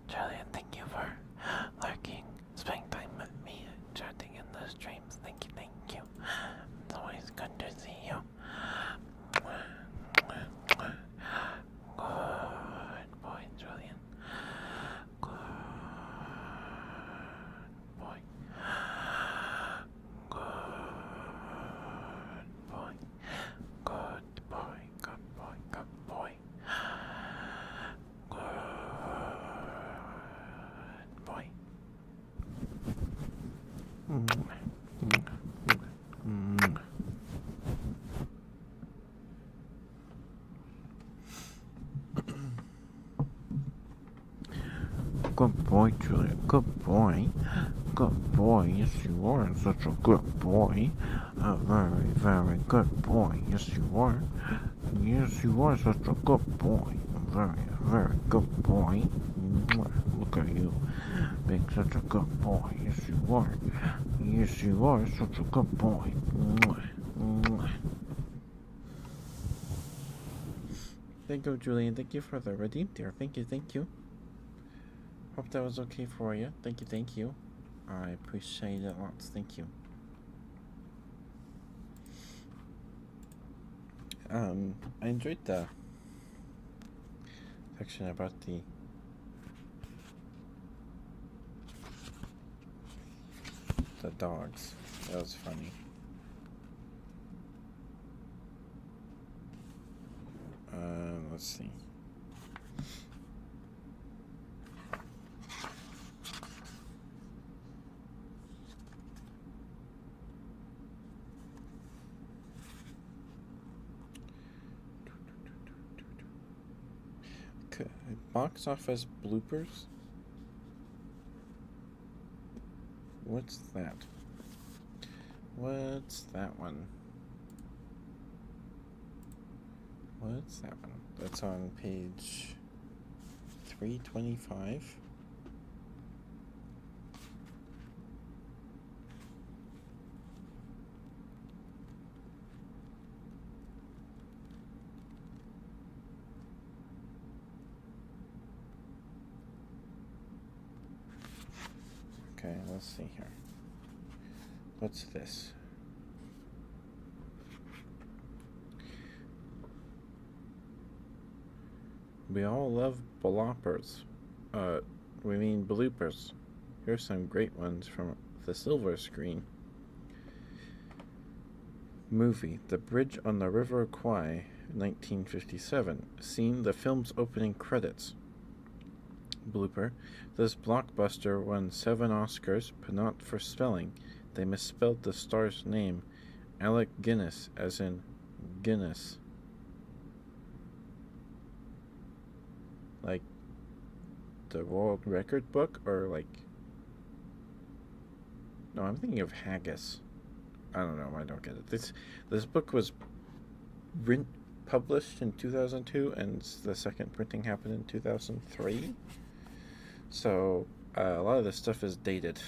Julian, thank you for lurking, spending time with me, chatting in the streams. Thank you, thank you. It's always good to see you. Good boy, Julian. Good boy. Good boy. Good boy. Good boy. Good boy. Good boy. Good boy, Julia. Good boy. Good boy. Yes, you are such a good boy. A very, very good boy. Yes, you are. Yes, you are such a good boy. A very, very good boy. Look at you, being such a good boy. Yes, you are. Yes, you are such a good boy. Thank you, Julian. Thank you for the redeem, dear. Thank you, thank you. Hope that was okay for you. Thank you, thank you. I appreciate it lots. Thank you. I enjoyed the section about the dogs. That was funny. Let's see. Box office bloopers? What's that? What's that one? What's that one? That's on page 325. Okay, let's see here. What's this? We all love bloopers. We mean bloopers. Here's some great ones from the silver screen. Movie The Bridge on the River Kwai, 1957. Scene the film's opening credits. Blooper. This blockbuster won 7 Oscars, but not for spelling. They misspelled the star's name. Alec Guinness, as in Guinness. Like the world record book, or like... No, I'm thinking of haggis. I don't know, I don't get it. This book was published in 2002, and the second printing happened in 2003. So a lot of this stuff is dated.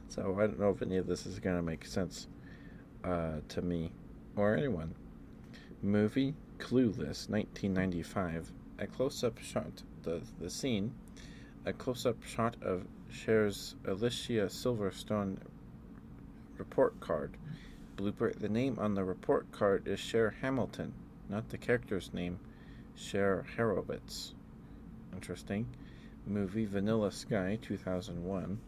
So I don't know if any of this is going to make sense to me or anyone. Movie Clueless, 1995. A close-up shot, the scene, a close-up shot of Cher's Alicia Silverstone report card. Blooper, the name on the report card is Cher Hamilton, not the character's name, Cher Horowitz. Interesting. Movie Vanilla Sky, 2001.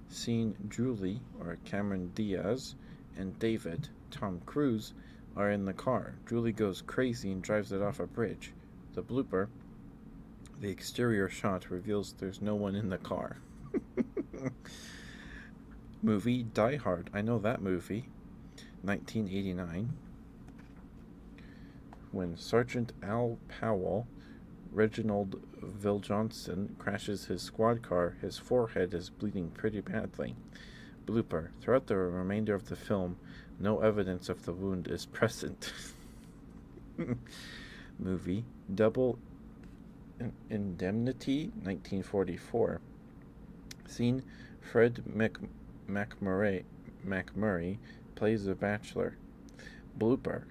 Scene Julie, or Cameron Diaz, and David, Tom Cruise, are in the car. Julie goes crazy and drives it off a bridge. The blooper, the exterior shot reveals there's no one in the car. Movie Die Hard. I know that movie. 1989. When Sergeant Al Powell, Reginald Viljohnson, crashes his squad car, his forehead is bleeding pretty badly. Blooper. Throughout the remainder of the film, no evidence of the wound is present. Movie Double Indemnity, 1944. Scene Fred McMurray plays a bachelor. Blooper.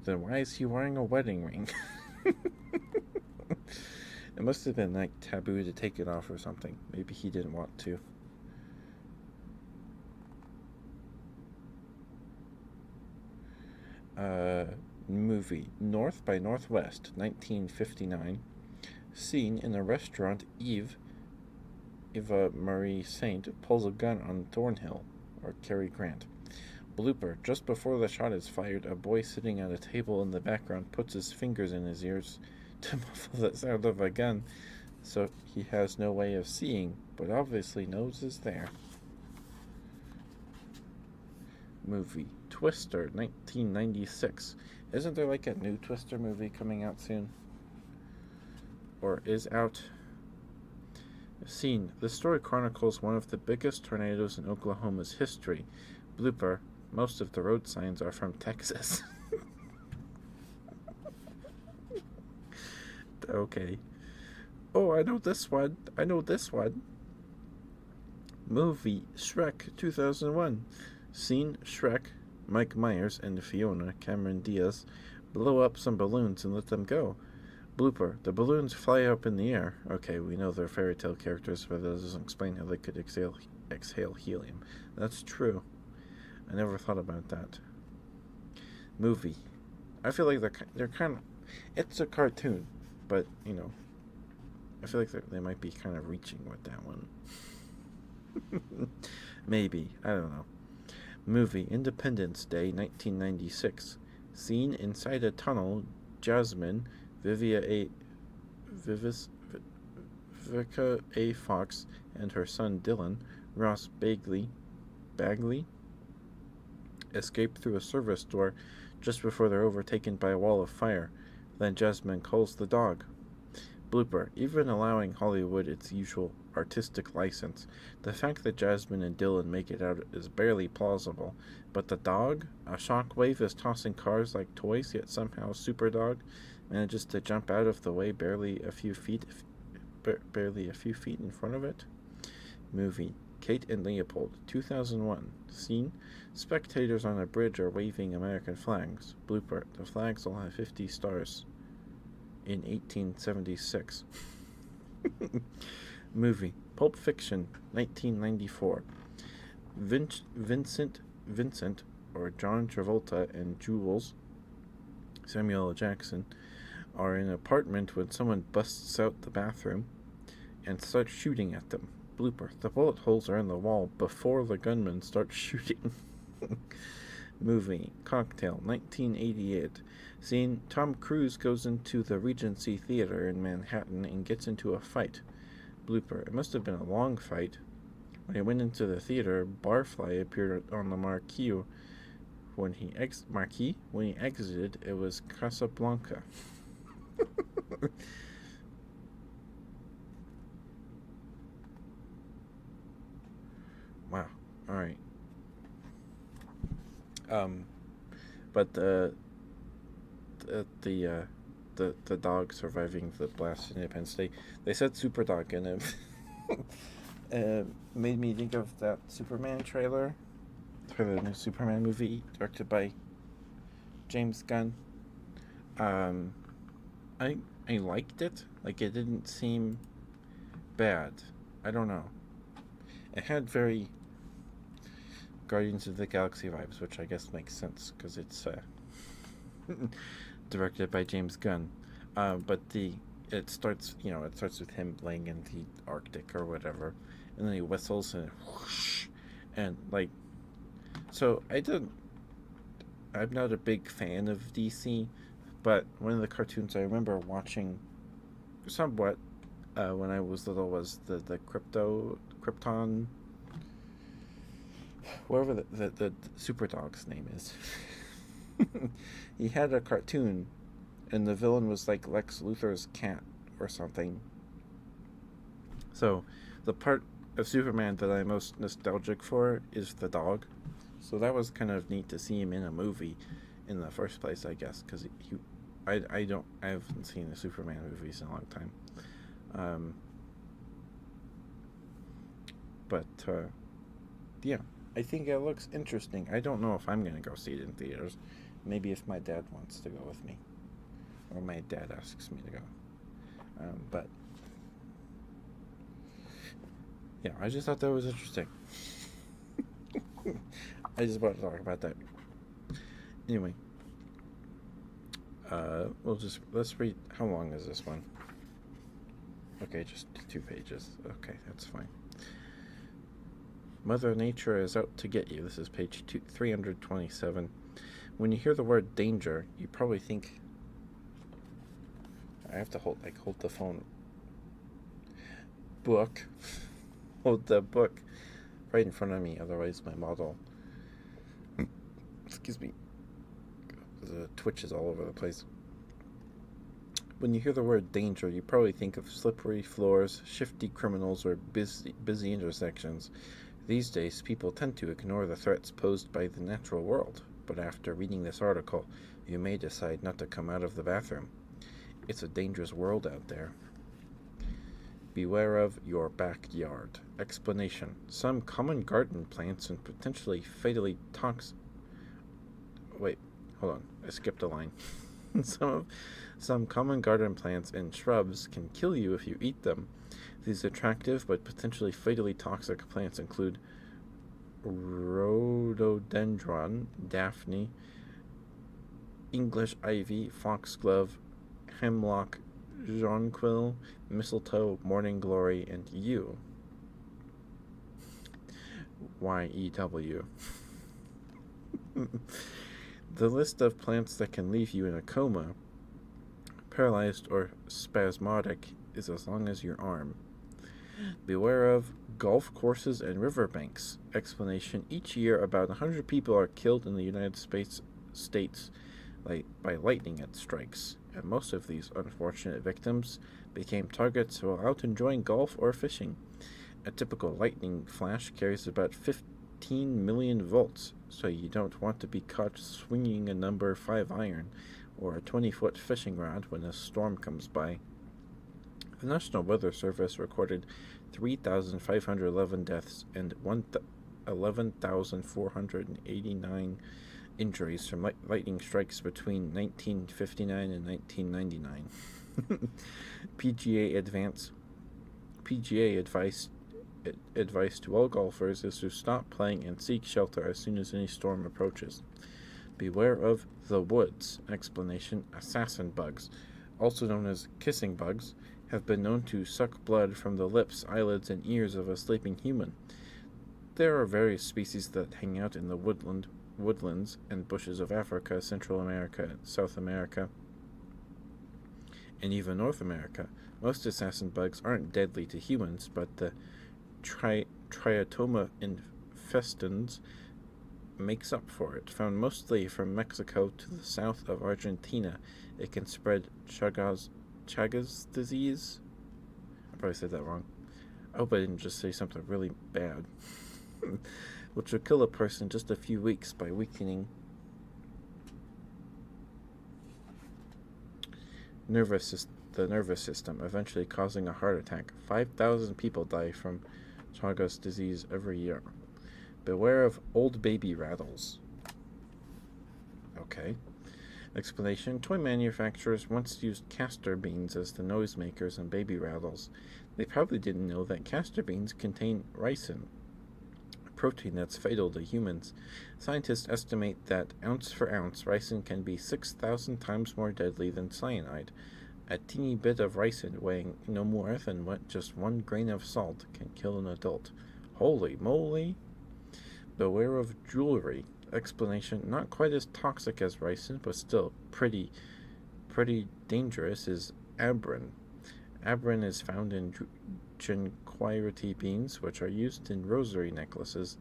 Then why is he wearing a wedding ring? It must have been like taboo to take it off or something. Maybe he didn't want to. Movie North by Northwest, 1959. Scene in a restaurant. Eva Marie Saint pulls a gun on Thornhill, or Cary Grant. Blooper. Just before the shot is fired, a boy sitting at a table in the background puts his fingers in his ears to muffle the sound of a gun, so he has no way of seeing, but obviously knows is there. Movie Twister, 1996. Isn't there like a new Twister movie coming out soon? Or is out? Scene. The story chronicles one of the biggest tornadoes in Oklahoma's history. Blooper. Most of the road signs are from Texas. Okay. Oh, I know this one. I know this one. Movie Shrek 2001. Scene Shrek, Mike Myers, and Fiona Cameron Diaz blow up some balloons and let them go. Blooper. The balloons fly up in the air. Okay, we know they're fairy tale characters, but that doesn't explain how they could exhale helium. That's true. I never thought about that. Movie. I feel like they're kind of. It's a cartoon, but, I feel like they might be kind of reaching with that one. Maybe. I don't know. Movie Independence Day 1996. Scene inside a tunnel. Jasmine, Vivica A. Fox, and her son Dylan, Ross Bagley, escape through a service door just before they're overtaken by a wall of fire. Then Jasmine calls the dog. Blooper. Even allowing Hollywood its usual artistic license, the fact that Jasmine and Dylan make it out is barely plausible. But the dog? A shockwave is tossing cars like toys, yet somehow Superdog manages to jump out of the way barely a few feet in front of it. Movie Kate and Leopold 2001. Scene spectators on a bridge are waving American flags. Blooper. The flags will have 50 stars. In 1876. Movie Pulp Fiction 1994. Vincent, or John Travolta, and Jules, Samuel L. Jackson, are in an apartment when someone busts out the bathroom and starts shooting at them. Blooper. The bullet holes are in the wall before the gunman starts shooting. Movie Cocktail 1988. Scene Tom Cruise goes into the Regency Theater in Manhattan and gets into a fight. Blooper. It must have been a long fight. When he went into the theater, Barfly appeared on the marquee. When he exited, it was Casablanca. Wow. All right. But the dog surviving the blast in Independence Day, they said Superdog in it. Made me think of that Superman trailer for the new Superman movie directed by James Gunn. I liked it. Like, it didn't seem bad. I don't know. It had very Guardians of the Galaxy vibes, which I guess makes sense because it's directed by James Gunn. But it starts with him laying in the Arctic or whatever, and then he whistles and whoosh, and like, so I'm not a big fan of DC, but one of the cartoons I remember watching somewhat when I was little was the Krypton, whatever the super dog's name is. He had a cartoon, and the villain was like Lex Luthor's cat or something. So the part of Superman that I'm most nostalgic for is the dog. So that was kind of neat to see him in a movie in the first place, I guess, because I haven't seen the Superman movies in a long time. But yeah, I think it looks interesting. I don't know if I'm going to go see it in theaters. Maybe if my dad wants to go with me, or my dad asks me to go. But yeah, I just thought that was interesting. I just wanted to talk about that. Anyway, let's read. How long is this one? Okay, just 2 pages. Okay, that's fine. Mother Nature is out to get you. This is page 327. When you hear the word danger, you probably think. I have to hold the phone. Book. Hold the book right in front of me, otherwise my model. Excuse me. The twitch is all over the place. When you hear the word danger, you probably think of slippery floors, shifty criminals, or busy intersections. These days, people tend to ignore the threats posed by the natural world, but after reading this article, you may decide not to come out of the bathroom. It's a dangerous world out there. Beware of your backyard. Explanation. Some common garden plants and potentially fatally toxic. Wait, hold on. I skipped a line. Some common garden plants and shrubs can kill you if you eat them. These attractive but potentially fatally toxic plants include rhododendron, daphne, English ivy, foxglove, hemlock, jonquil, mistletoe, morning glory, and yew. YEW. The list of plants that can leave you in a coma, paralyzed, or spasmodic is as long as your arm. Beware of golf courses and riverbanks. Explanation. Each year, about 100 people are killed in the United States by lightning strikes, and most of these unfortunate victims became targets while out enjoying golf or fishing. A typical lightning flash carries about 15 million volts, so you don't want to be caught swinging a number 5 iron or a 20-foot fishing rod when a storm comes by. The National Weather Service recorded 3,511 deaths and 11,489 injuries from lightning strikes between 1959 and 1999. PGA advice to all golfers is to stop playing and seek shelter as soon as any storm approaches. Beware of the woods. Explanation. Assassin bugs, also known as kissing bugs, have been known to suck blood from the lips, eyelids, and ears of a sleeping human. There are various species that hang out in the woodlands and bushes of Africa, Central America, South America, and even North America. Most assassin bugs aren't deadly to humans, but the Triatoma infestans makes up for it. Found mostly from Mexico to the south of Argentina, it can spread Chagas disease. I probably said that wrong. I hope I didn't just say something really bad. Which will kill a person in just a few weeks by weakening the nervous system, eventually causing a heart attack. 5,000 people die from Chagas disease every year. Beware of old baby rattles. Okay. Explanation. Toy manufacturers once used castor beans as the noisemakers in baby rattles. They probably didn't know that castor beans contain ricin, a protein that's fatal to humans. Scientists estimate that ounce for ounce, ricin can be 6,000 times more deadly than cyanide. A teeny bit of ricin weighing no more than just 1 grain of salt can kill an adult. Holy moly! Beware of jewelry. Explanation. Not quite as toxic as ricin, but still pretty dangerous, is abrin. Abrin is found in Jinquirity beans, which are used in rosary necklaces.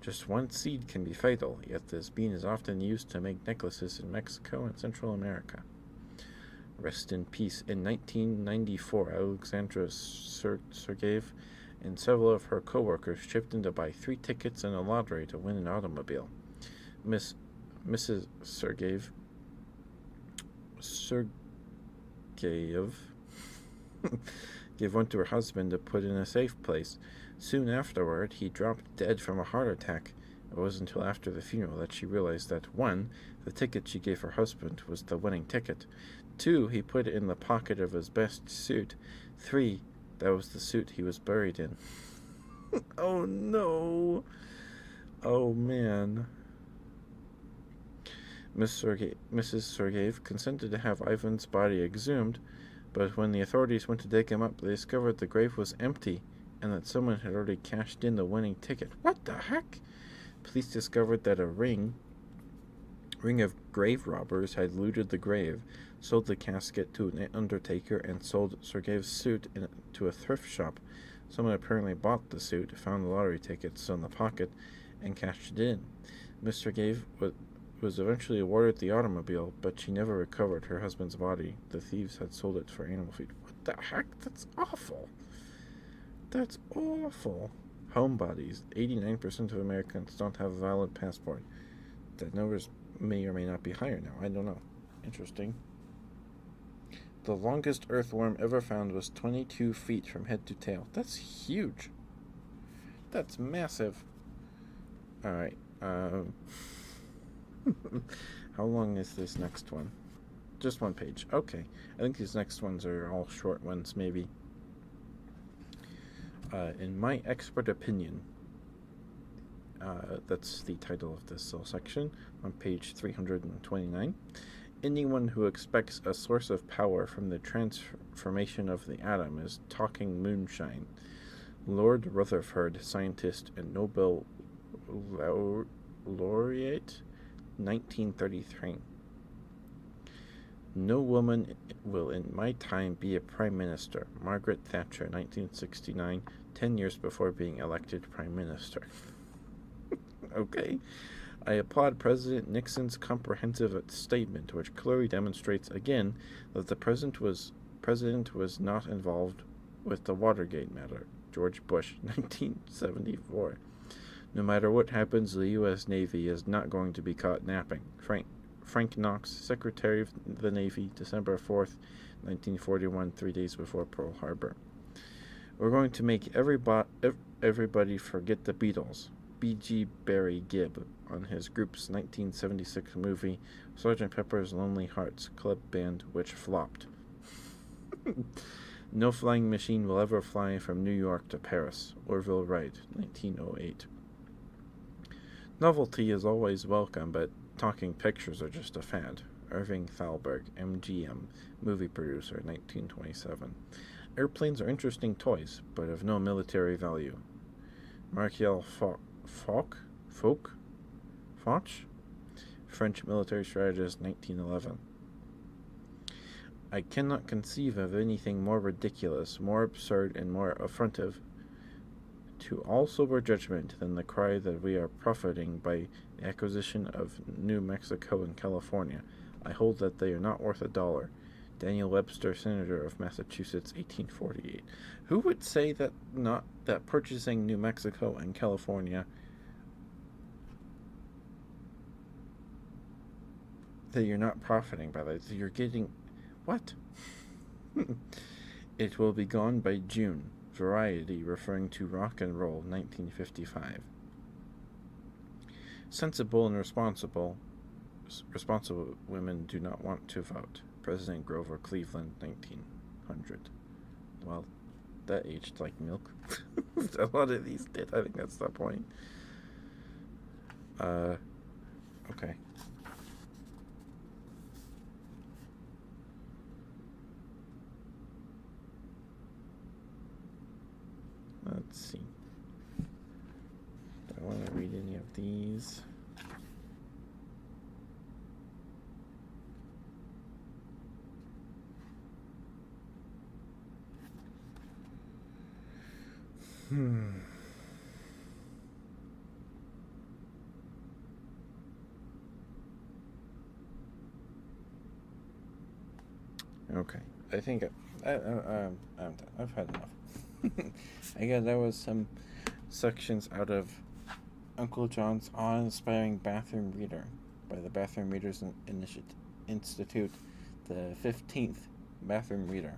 Just one seed can be fatal, yet this bean is often used to make necklaces in Mexico and Central America. Rest in peace. In 1994, Alexandra Sergeyev and several of her co-workers chipped in to buy 3 tickets in a lottery to win an automobile. Mrs. Sergeyev gave one to her husband to put in a safe place. Soon afterward, he dropped dead from a heart attack. It wasn't until after the funeral that she realized that 1, the ticket she gave her husband was the winning ticket. 2, he put it in the pocket of his best suit. 3, that was the suit he was buried in. Oh no! Oh man. Mrs. Sergeyev consented to have Ivan's body exhumed, but when the authorities went to dig him up, they discovered the grave was empty and that someone had already cashed in the winning ticket. What the heck? Police discovered that a ring of grave robbers had looted the grave, sold the casket to an undertaker, and sold Sergeyev's suit to a thrift shop. Someone apparently bought the suit, found the lottery tickets in the pocket, and cashed it in. Miss Sergeyev was eventually awarded the automobile, but she never recovered her husband's body. The thieves had sold it for animal feed. What the heck? That's awful. That's awful. Home bodies. 89% of Americans don't have a valid passport. That numbers may or may not be higher now. I don't know. Interesting. The longest earthworm ever found was 22 feet from head to tail. That's huge. That's massive. Alright. How long is this next one? Just one page. Okay. I think these next ones are all short ones, maybe. In my expert opinion, that's the title of this little section on page 329. Anyone who expects a source of power from the transformation of the atom is talking moonshine. Lord Rutherford, scientist and Nobel laureate, 1933. No woman will in my time be a prime minister. Margaret Thatcher, 1969, 10 years before being elected prime minister. Okay. I applaud President Nixon's comprehensive statement, which clearly demonstrates again that the president was not involved with the Watergate matter. George Bush, 1974. No matter what happens, the U.S. Navy is not going to be caught napping. Frank Knox, Secretary of the Navy, December 4th, 1941, 3 days before Pearl Harbor. We're going to make everybody forget the Beatles. B.G. Barry Gibb on his group's 1976 movie Sgt. Pepper's Lonely Hearts Club Band, which flopped. No flying machine will ever fly from New York to Paris. Orville Wright, 1908. Novelty is always welcome, but talking pictures are just a fad. Irving Thalberg, MGM, movie producer, 1927. Airplanes are interesting toys, but of no military value. Martial Foch, French military strategist, 1911. I cannot conceive of anything more ridiculous, more absurd, and more affrontive to all sober judgment than the cry that we are profiting by the acquisition of New Mexico and California. I hold that they are not worth $1. Daniel Webster, Senator of Massachusetts, 1848. Who would say that purchasing New Mexico and California, that you're not profiting by that? You're getting what? It will be gone by June. Variety, referring to rock and roll, 1955. Sensible and responsible women do not want to vote. President Grover Cleveland, 1900. Well, that aged like milk. A lot of these did. I think that's the point. Okay. Let's see. Do I want to read any of these? Okay. I think I'm done. I've had enough. I guess there was some sections out of Uncle John's awe-inspiring bathroom reader by the Bathroom Readers Institute, the 15th bathroom reader.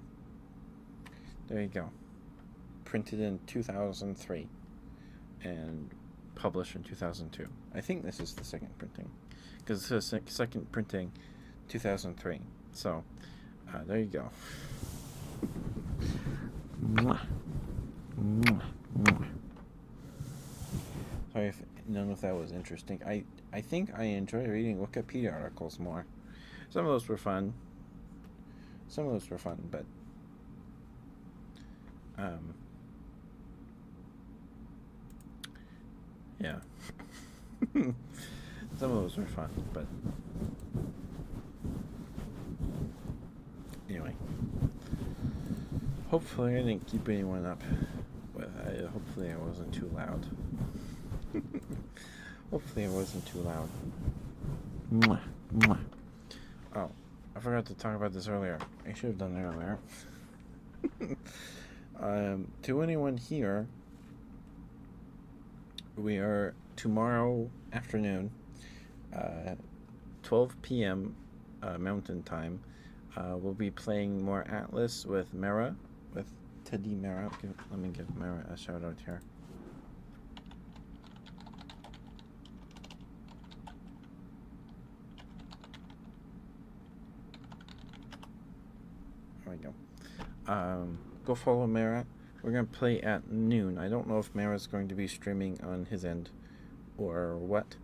There you go. Printed in 2003 and published in 2002. I think this is the second printing, because it says second printing 2003. So, there you go. Sorry if none of that was interesting. I think I enjoy reading Wikipedia articles more. Some of those were fun. But yeah. Some of those were fun, but anyway. Hopefully I didn't keep anyone up. Hopefully I wasn't too loud. Oh, I forgot to talk about this earlier. I should have done it earlier. To anyone here, we are tomorrow afternoon, 12 p.m. Mountain Time. We'll be playing more Atlas with Mara, with Teddy Mara. Let me give Mara a shout out here. There we go. Go follow Mara. We're going to play at noon. I don't know if Mara's going to be streaming on his end or what.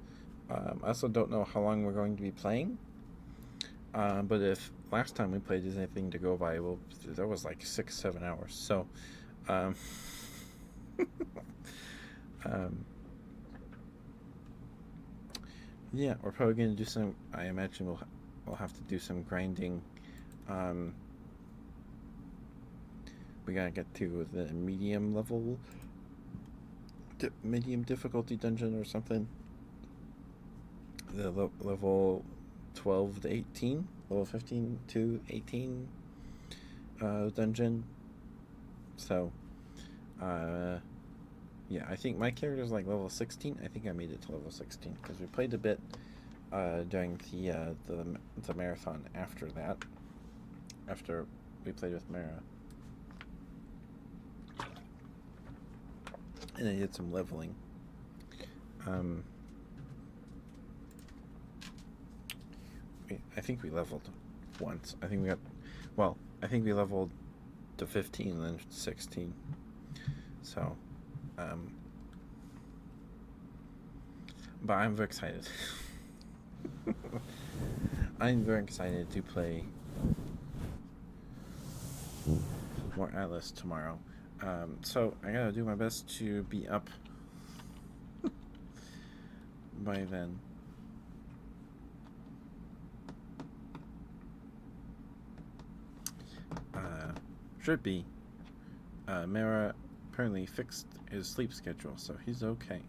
I also don't know how long we're going to be playing. But if last time we played is anything to go by, well, that was like 6-7 hours. So, yeah, we're probably going to do some. I imagine we'll have to do some grinding. We gotta get to the medium level, medium difficulty dungeon or something. The level 12 to 18, level 15 to 18 dungeon. So, yeah, I think my character's like level 16. I think I made it to level 16 because we played a bit during the marathon after that. After we played with Mara. And I did some leveling. I think we leveled once. I think we leveled to 15 and then 16. So, but I'm very excited. I'm very excited to play more Atlas tomorrow. So I gotta do my best to be up by then. Should be. Mara apparently fixed his sleep schedule, so he's okay.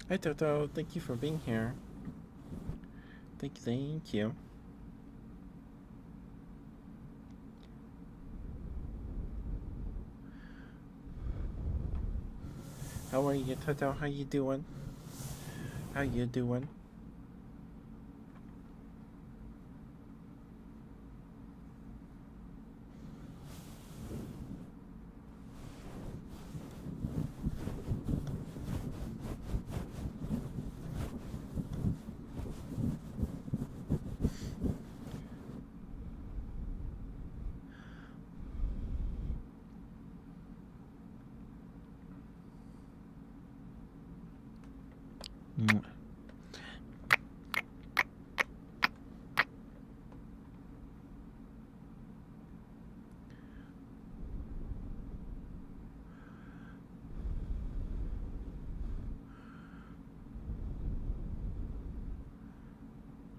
Hi Toto, thank you for being here. Thank you. How are you, Toto? How you doing? How you doing?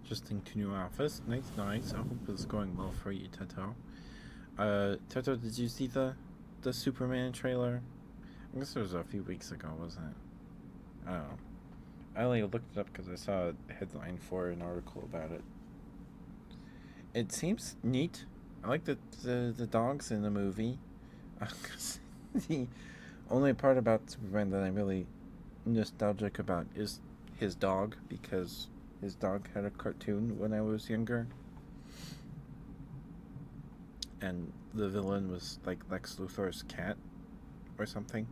Adjusting to new office. Nice. I hope it's going well for you, Toto. Toto, did you see the Superman trailer? I guess it was a few weeks ago, wasn't it? I don't know. I only looked it up because I saw a headline for an article about it. It seems neat. I like the dogs in the movie. The only part about Superman that I'm really nostalgic about is his dog, because his dog had a cartoon when I was younger. And the villain was like Lex Luthor's cat or something.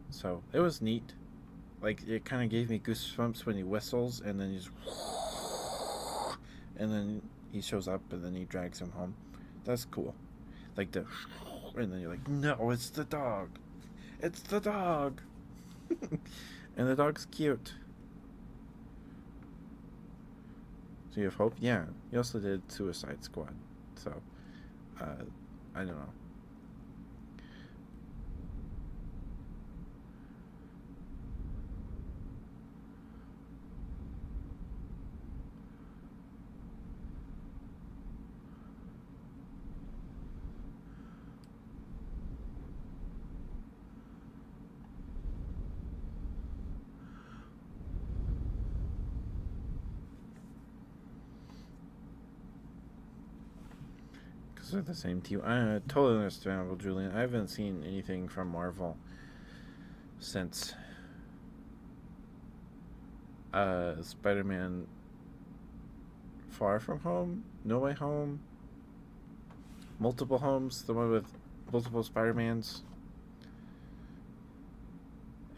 So it was neat. Like, it kind of gave me goosebumps when he whistles and then and then he shows up and then he drags him home. That's cool. Like and then you're like, no, it's the dog. It's the dog. And the dog's cute. So you have hope? Yeah. He also did Suicide Squad. So, I don't know. movies are the same to you. Totally understandable, Julian. I haven't seen anything from Marvel since Spider-Man Far From Home, No Way Home, Multiple Homes, the one with multiple Spider-Mans.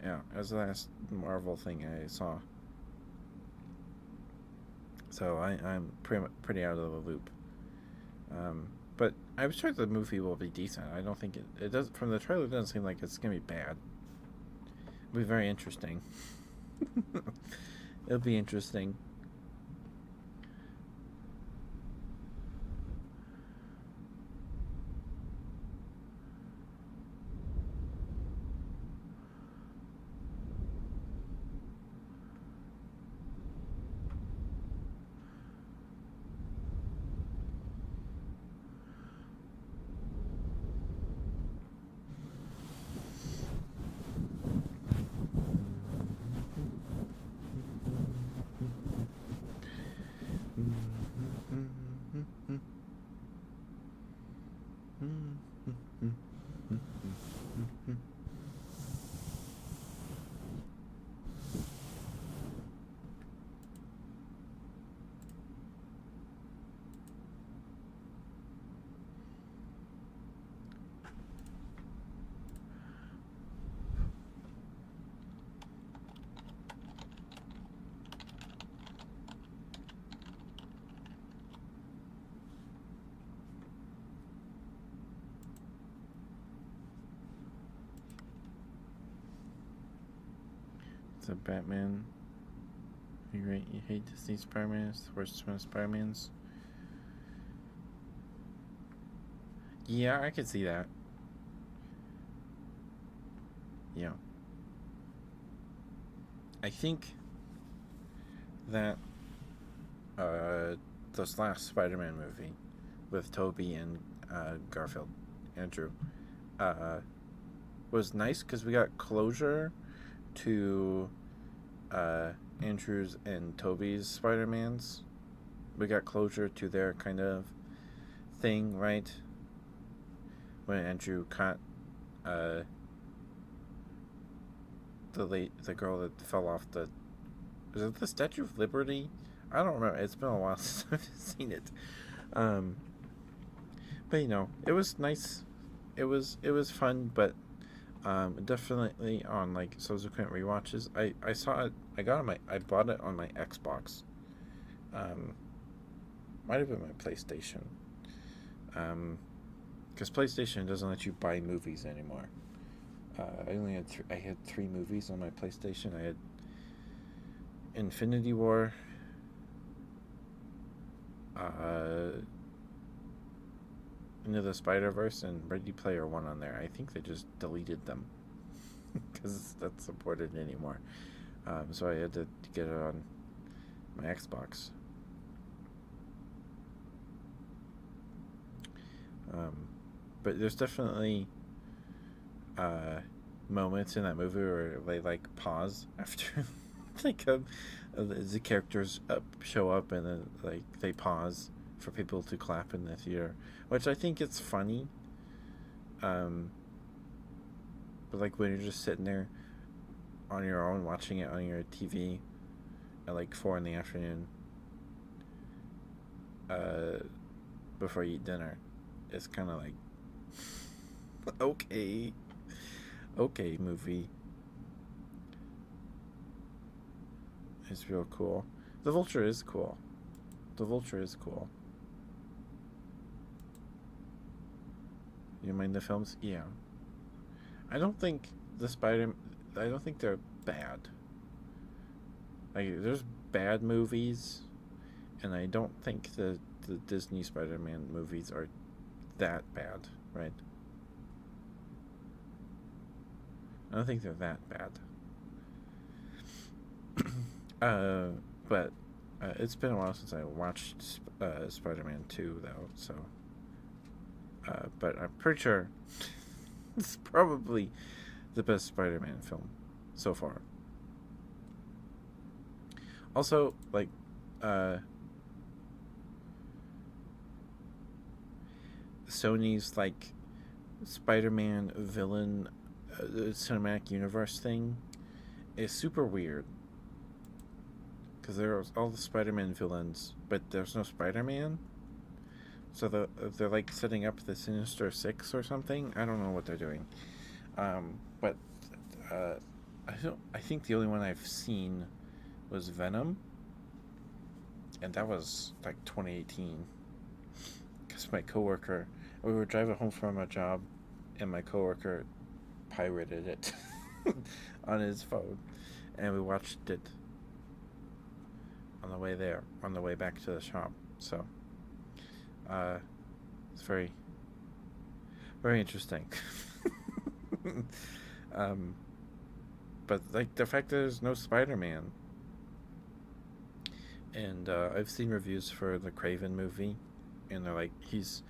Yeah, that was the last Marvel thing I saw. So I'm pretty out of the loop. But I'm sure the movie will be decent. I don't think it does. From the trailer, it doesn't seem like it's gonna be bad. It'll be very interesting. It'll be interesting. It's a Batman. You hate to see Spider-Man. It's the worst one of Spider-Mans. Yeah, I could see that. Yeah. I think that this last Spider-Man movie with Tobey and Garfield, Andrew, uh, was nice because we got closure to Andrew's and Tobey's Spider-Mans. We got closure to their kind of thing, right? When Andrew caught the girl that fell off the, is it the Statue of Liberty? I don't remember. It's been a while since I've seen it. Um, but it was nice. It was fun, but definitely on like subsequent rewatches. I saw it. I bought it on my Xbox. Um, might have been my PlayStation. Because PlayStation doesn't let you buy movies anymore. I had 3 movies on my PlayStation. I had Infinity War, uh, Into the Spider Verse, and Ready Player One on there. I think they just deleted them because it's not supported anymore. So I had to get it on my Xbox. Um, but there's definitely moments in that movie where they like pause after like the characters show up, and then like they pause for people to clap in the theater, which I think it's funny. Um, but like when you're just sitting there on your own watching it on your TV at like 4 in the afternoon, uh, before you eat dinner, it's kind of like okay, okay, movie. It's real cool. The Vulture is cool. The Vulture is cool. You mind the films? Yeah. I don't think the Spider. I don't think they're bad. Like there's bad movies, and I don't think the Disney Spider-Man movies are that bad, right? I don't think they're that bad. uh, but it's been a while since I watched Spider-Man 2, though. So, but I'm pretty sure it's probably the best Spider-Man film so far. Also, like, uh, Sony's like Spider-Man villain cinematic universe thing is super weird because there's all the Spider-Man villains, but there's no Spider-Man. So they're like setting up the Sinister Six or something. I don't know what they're doing. But uh, I think the only one I've seen was Venom, and that was like 2018. Because my coworker, we were driving home from a job, and my coworker pirated it on his phone, and we watched it on the way there, on the way back to the shop. So, uh, it's very, very interesting. um, but like the fact that there's no Spider-Man, and I've seen reviews for the Craven movie, and they're like he's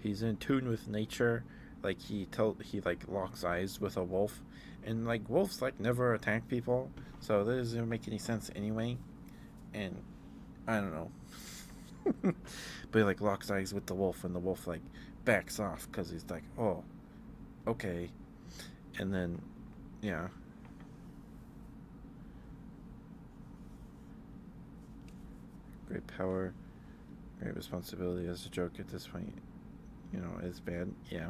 in tune with nature. Like he like locks eyes with a wolf, and like wolves like never attack people, so that doesn't make any sense anyway. And I don't know, but he like locks eyes with the wolf, and the wolf like backs off because he's like, oh, okay, and then yeah, great power, great responsibility as a joke at this point. You know, is bad. Yeah.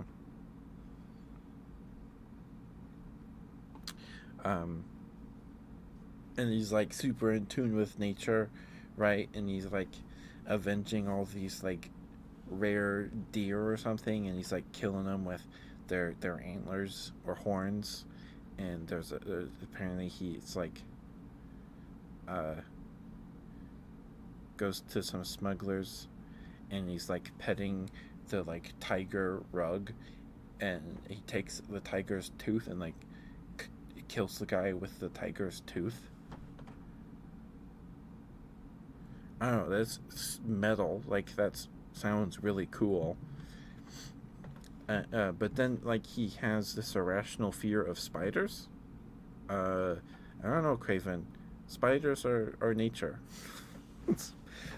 Um, and he's like super in tune with nature, right? And he's like avenging all these like rare deer or something, and he's like killing them with their antlers or horns. And there's apparently he's like uh goes to some smugglers, and he's like petting the like tiger rug, and he takes the tiger's tooth and like kills the guy with the tiger's tooth. I don't know. That's metal. Like that sounds really cool. But then like he has this irrational fear of spiders. Uh, I don't know, Craven. Spiders are nature.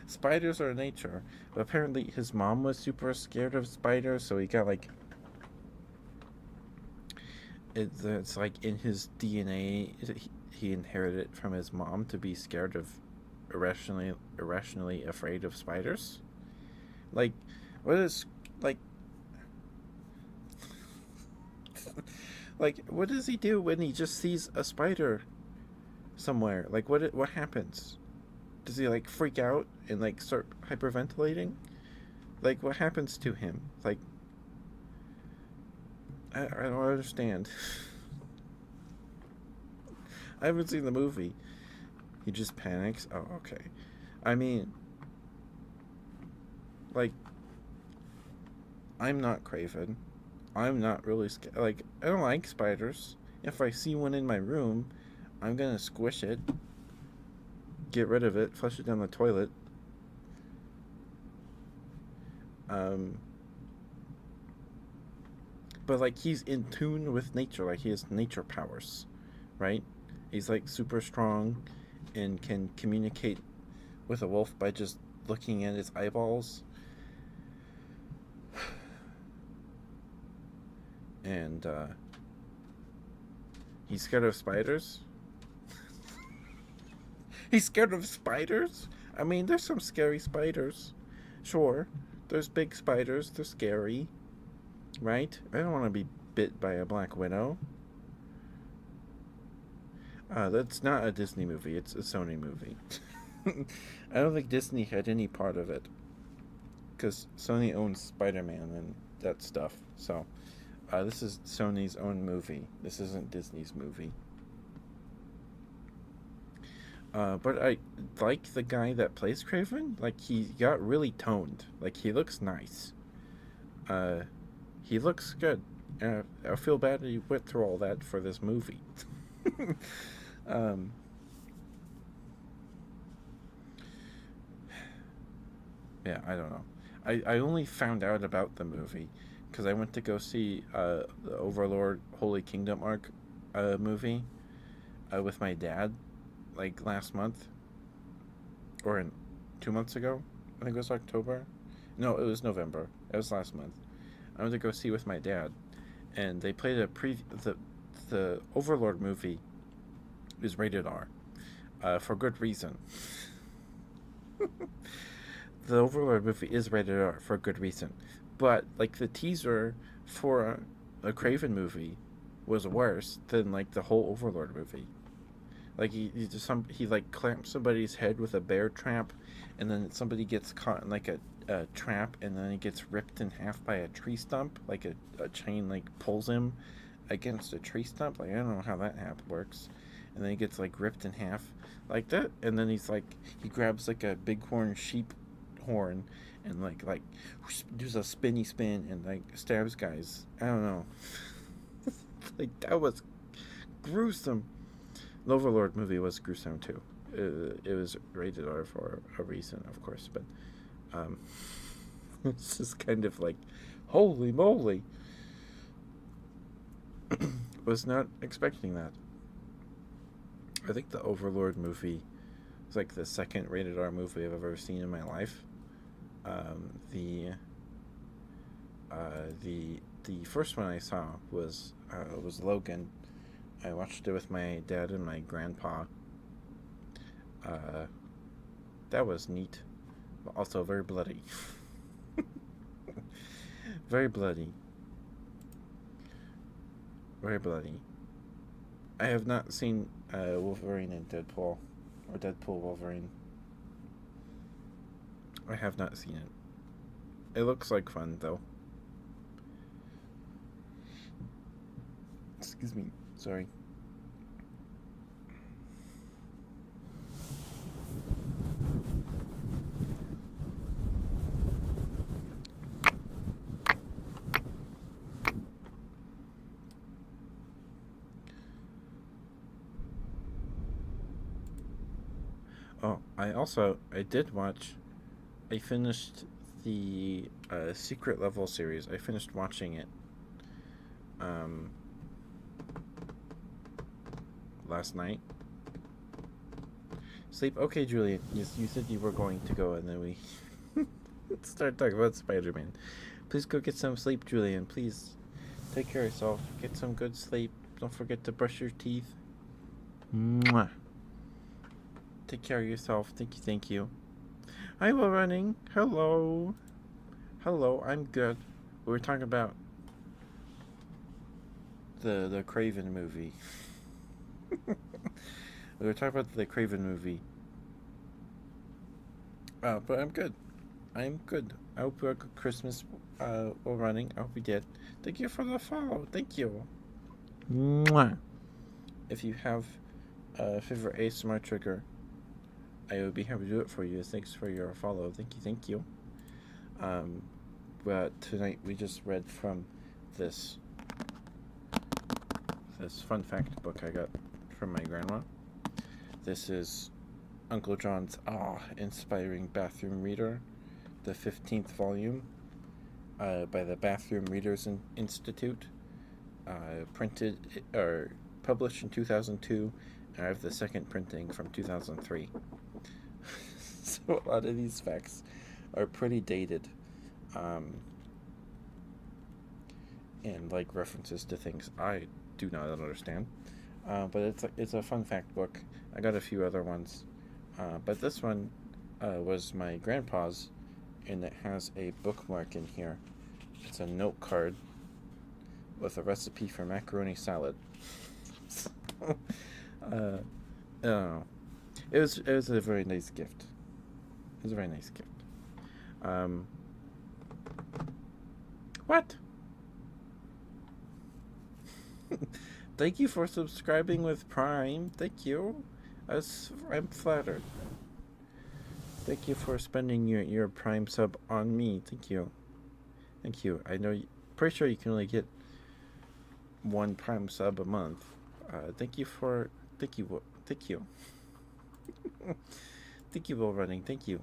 Spiders are nature. But apparently his mom was super scared of spiders, so he got like it's like in his DNA. He inherited it from his mom to be scared of irrationally afraid of spiders. Like, what is like like what does he do when he just sees a spider somewhere? Like what happens? Does he like freak out and like start hyperventilating? Like what happens to him? Like I don't understand. I haven't seen the movie. He just panics. Oh, okay. I mean, like I'm not Craven. I'm not really scared. Like I don't like spiders. If I see one in my room, I'm gonna squish it, get rid of it, flush it down the toilet. Um, but like he's in tune with nature. Like he has nature powers, right? He's like super strong, and can communicate with a wolf by just looking at his eyeballs. And he's scared of spiders. He's scared of spiders? I mean, there's some scary spiders. Sure, there's big spiders. They're scary, right? I don't want to be bit by a black widow. That's not a Disney movie. It's a Sony movie. I don't think Disney had any part of it because Sony owns Spider-Man and that stuff. So this is Sony's own movie. This isn't Disney's movie. But I like the guy that plays Craven. Like he got really toned. Like he looks nice. Uh, he looks good. I feel bad that he went through all that for this movie. um, yeah, I don't know. I only found out about the movie because I went to go see the Overlord Holy Kingdom arc movie with my dad like last month or in 2 months ago. I think it was October. No, it was November. It was last month. I went to go see with my dad, and they played the Overlord movie is rated R, for good reason. The Overlord movie is rated R for good reason, but like the teaser for a Craven movie was worse than like the whole Overlord movie. Like he like clamps somebody's head with a bear trap, and then somebody gets caught in like a trap, and then he gets ripped in half by a tree stump. Like a chain like pulls him against a tree stump. Like I don't know how that works. And then he gets like ripped in half like that, and then he grabs like a bighorn sheep horn and like does a spinny spin and like stabs guys. I don't know. Like that was gruesome. The Overlord movie was gruesome too. It was rated R for a reason, of course, but um, it's just kind of like, holy moly! Was not expecting that. I think the Overlord movie was like the second rated R movie I've ever seen in my life. The the first one I saw was Logan. I watched it with my dad and my grandpa. Uh, that was neat, but also very bloody. Very bloody. Very bloody. I have not seen Wolverine and Deadpool, or Deadpool Wolverine. I have not seen it. It looks like fun, though. Excuse me. Sorry. Oh, I did watch. I finished the Secret Level series. I finished watching it um, last night. Sleep. Okay, Julian. Yes, you said you were going to go, and then we start talking about Spider-Man. Please go get some sleep, Julian. Please take care of yourself. Get some good sleep. Don't forget to brush your teeth. Mwah. Take care of yourself. Thank you. Thank you. Hi, Will Running. Hello. Hello. I'm good. We were talking about the Craven movie. We were talking about the Craven movie. But I'm good. I'm good. I hope you had a good Christmas while running. I hope you did. Thank you for the follow. Thank you. Mwah. If you have a favorite ASMR trigger, I would be happy to do it for you. Thanks for your follow. Thank you. Thank you. But tonight we just read from this fun fact book I got from my grandma. This is Uncle John's Inspiring Bathroom Reader, the 15th volume, by the Bathroom Readers Institute, printed or published in 2002, and I have the second printing from 2003. So a lot of these facts are pretty dated, and like references to things I do not understand. But it's a fun fact book. I got a few other ones, but this one was my grandpa's, and it has a bookmark in here. It's a note card with a recipe for macaroni salad. I don't know. It was a very nice gift. It was a very nice gift. What? Thank you for subscribing with Prime. Thank you. I'm flattered. Thank you for spending your Prime sub on me. Thank you. Thank you. I know. Pretty sure you can only get one Prime sub a month. Thank you. Thank you. Thank you, Will Running. Thank you.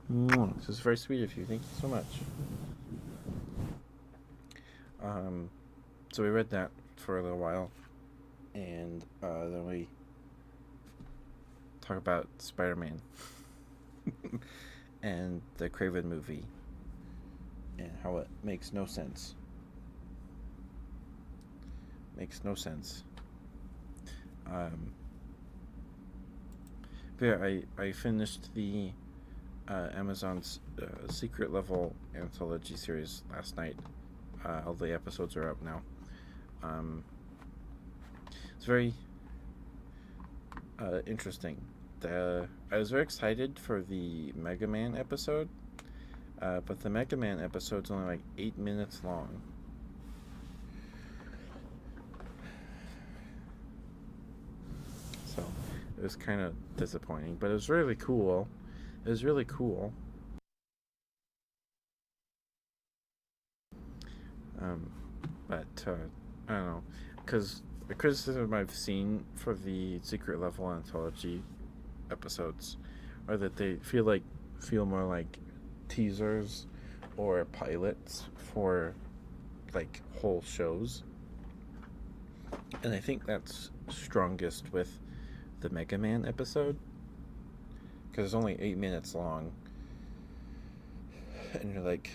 This is very sweet of you. Thank you so much. So we read that for a little while, and then we talk about Spider-Man and the Craven movie. and how it makes no sense. Makes no sense. Um, but yeah, I finished the Amazon's Secret Level anthology series last night. All the episodes are up now. Um, it's very interesting. I was very excited for the Mega Man episode, but the Mega Man episode's only like 8 minutes long. So it was kind of disappointing, but it was really cool. It was really cool. Um, but I don't know, because the criticism I've seen for the Secret Level anthology episodes are that they feel more like teasers or pilots for like whole shows, and I think that's strongest with the Mega Man episode because it's only 8 minutes long, and you're like,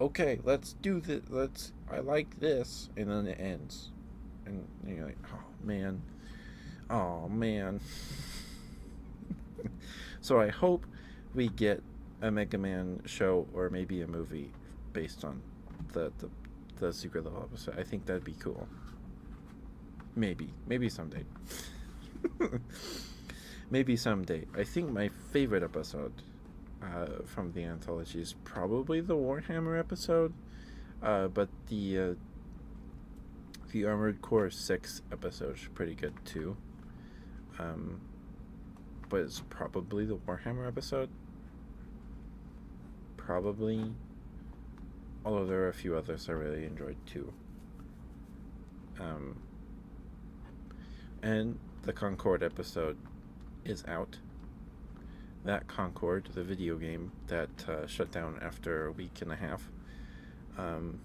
okay, let's do this. I like this, and then it ends, and you're like, oh man. So I hope we get a Mega Man show or maybe a movie based on the the, the Secret Level episode. I think that'd be cool. Maybe someday. Maybe someday. I think my favorite episode from the anthology is probably the Warhammer episode, but the Armored Core 6 episode is pretty good too. Um, but it's probably the Warhammer episode. Probably. Although there are a few others I really enjoyed too. Um, and the Concord episode is out. That Concord, the video game that shut down after a week and a half, um,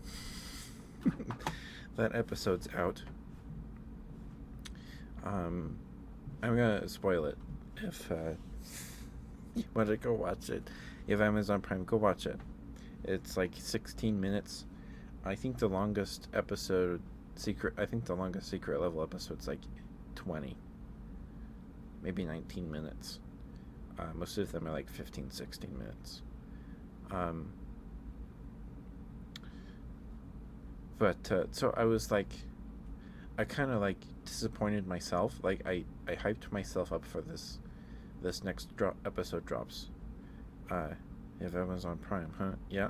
that episode's out. I'm gonna spoil it if you want to go watch it. If Amazon Prime, go watch it. It's like 16 minutes. I think the longest Secret Level episode's like 20, maybe 19 minutes. Most of them are like 15, 16 minutes. Um, so I was like, I kind of like disappointed myself. Like I hyped myself up for this next episode drops. Uh, you have Amazon Prime, huh? Yeah.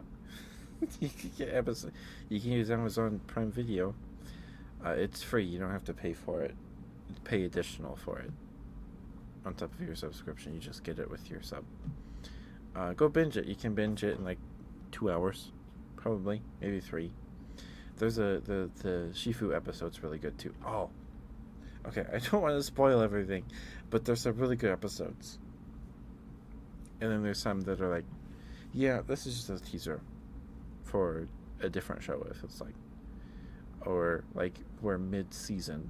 You can get Amazon. You can use Amazon Prime Video. It's free. You don't have to pay for it. Pay additional for it on top of your subscription. You just get it with your sub. Go binge it. You can binge it in like 2 hours, probably, maybe 3. There's the Shifu episode's really good too. Oh, okay. I don't want to spoil everything, but there's some really good episodes. And then there's some that are like, yeah, this is just a teaser for a different show. If it's like, or like we're mid-season.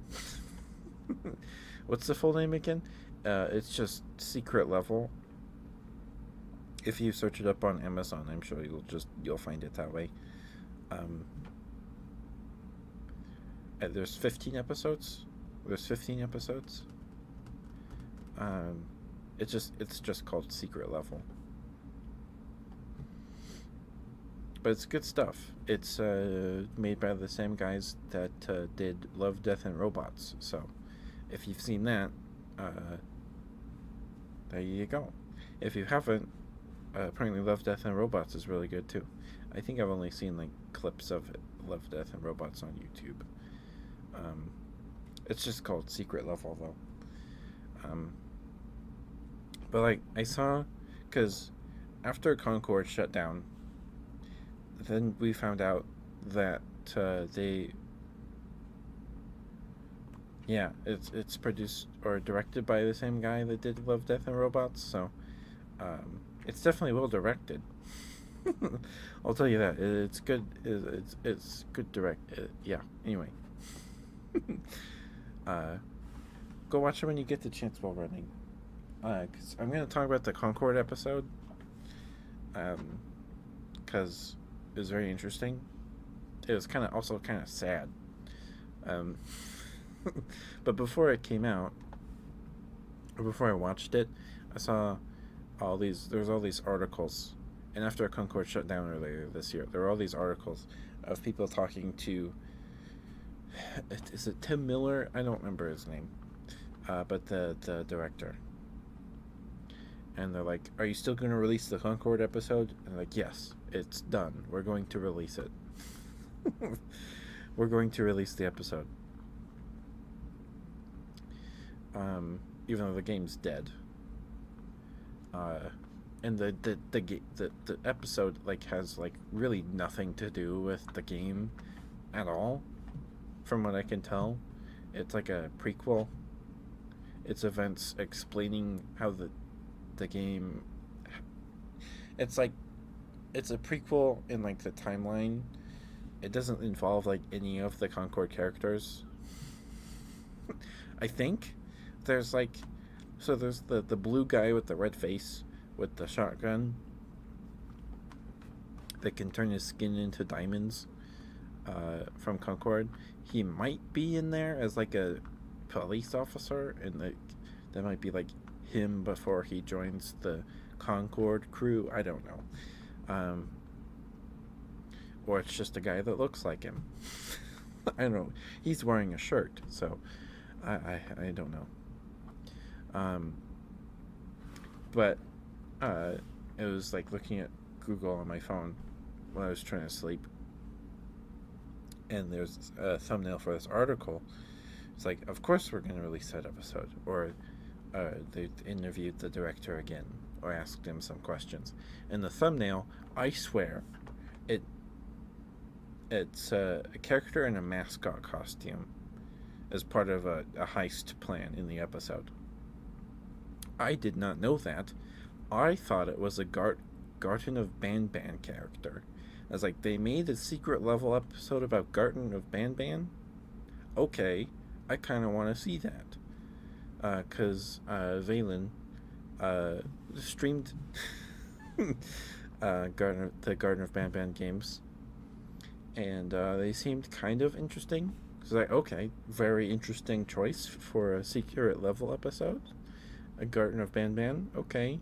What's the full name again? It's just Secret Level. If you search it up on Amazon, I'm sure you'll find it that way. There's 15 episodes. It's just called Secret Level. But it's good stuff. It's made by the same guys that did Love, Death, and Robots. So if you've seen that, there you go. If you haven't, apparently Love, Death, and Robots is really good too. I think I've only seen like clips of it, Love, Death, and Robots on YouTube. It's just called Secret Level though. But like I saw, because after Concord shut down, then we found out that it's produced or directed by the same guy that did Love, Death, and Robots. So it's definitely well directed. I'll tell you that it's good. It's good yeah. Anyway, go watch it when you get the chance while running. Cause I'm gonna talk about the Concord episode. Cause It was very interesting. It was also kind of sad. Um, but before it came out, or before I watched it, I saw there was all these articles, and after Concord shut down earlier this year, there were all these articles of people talking to, is it Tim Miller? I don't remember his name, but the director. And they're like, "Are you still going to release the Concord episode?" And they're like, "Yes, it's done. We're going to release it. We're going to release the episode." Even though the game's dead. And the episode like has like really nothing to do with the game at all, from what I can tell. It's like a prequel. It's events explaining how the game. It's like it's a prequel in like the timeline. It doesn't involve like any of the Concord characters. I think there's like there's the blue guy with the red face with the shotgun that can turn his skin into diamonds, from Concord. He might be in there as like a police officer, and that might be like him before he joins the Concord crew. I don't know. Or it's just a guy that looks like him. I don't know. He's wearing a shirt, so I don't know. But it was like looking at Google on my phone when I was trying to sleep, and there's a thumbnail for this article. It's like, of course we're going to release that episode, or they interviewed the director again, or asked him some questions. And the thumbnail, I swear, it's a character in a mascot costume as part of a heist plan in the episode. I did not know that. I thought it was a Garten of Banban character. I was like, they made a secret level episode about Garten of Banban? Okay, I kind of want to see that. Because Valen streamed the Garten of Banban games, and they seemed kind of interesting. So like, okay, very interesting choice for a secret level episode. A Garten of Banban, okay.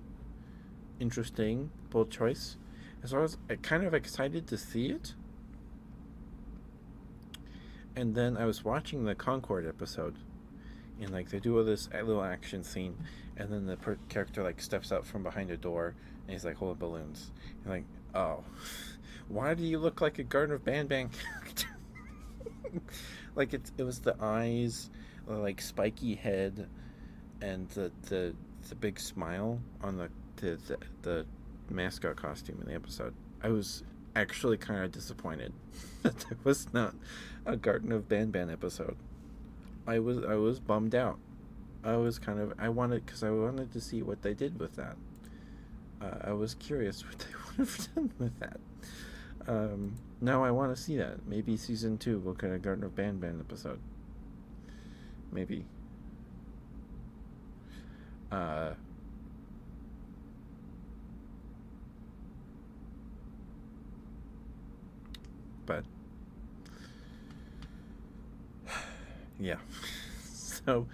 Interesting, bold choice. And so I was kind of excited to see it. And then I was watching the Concord episode, and like they do all this little action scene, and then the character like steps out from behind a door, and he's like holding balloons. And like, oh, why do you look like a Garden of Banban character? Like it was the eyes, like spiky head, and the big smile on the mascot costume in the episode. I was actually kind of disappointed that there was not a Garten of Banban episode. I was bummed out. I wanted to see what they did with that. I was curious what they would have done with that. Now I want to see that. Maybe season 2 we'll get a Garten of Banban episode. Maybe. But yeah. So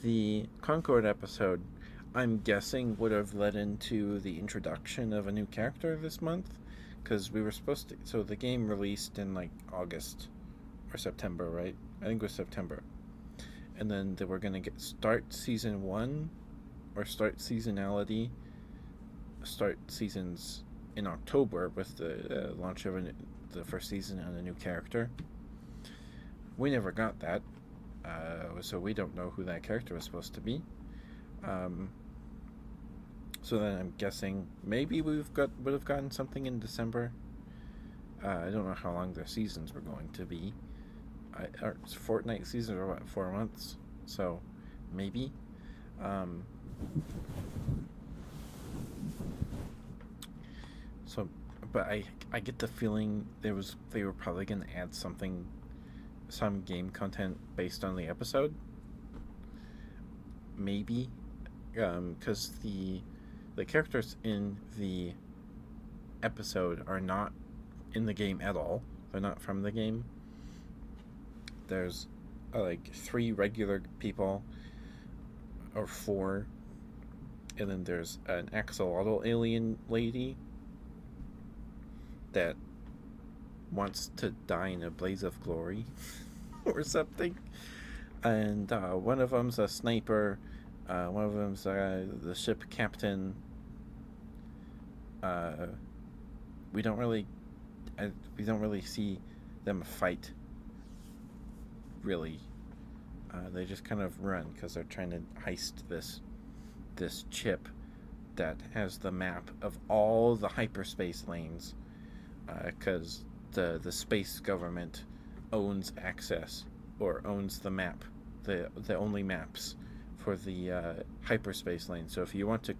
the Concord episode, I'm guessing, would have led into the introduction of a new character this month, because we were supposed to. So the game released in like August or September, right? I think it was September, and then they were gonna start season 1, or start seasonality, start seasons in October with the launch of the first season on a new character. We never got that, so we don't know who that character was supposed to be. So then I'm guessing maybe would have gotten something in December. I don't know how long their seasons were going to be. Fortnite seasons are what, 4 months? So maybe. But I get the feeling they were probably going to add some game content based on the episode. Maybe, because the characters in the episode are not in the game at all. They're not from the game. There's like 3 regular people, or 4, and then there's an axolotl alien lady that wants to die in a blaze of glory or something. And one of them's a sniper. One of them's the ship captain. Uh, we don't really, we don't really see them fight. Really, they just kind of run because they're trying to heist this chip that has the map of all the hyperspace lanes. Because the space government owns access, or owns the map, the only maps for the hyperspace lane. So if you want to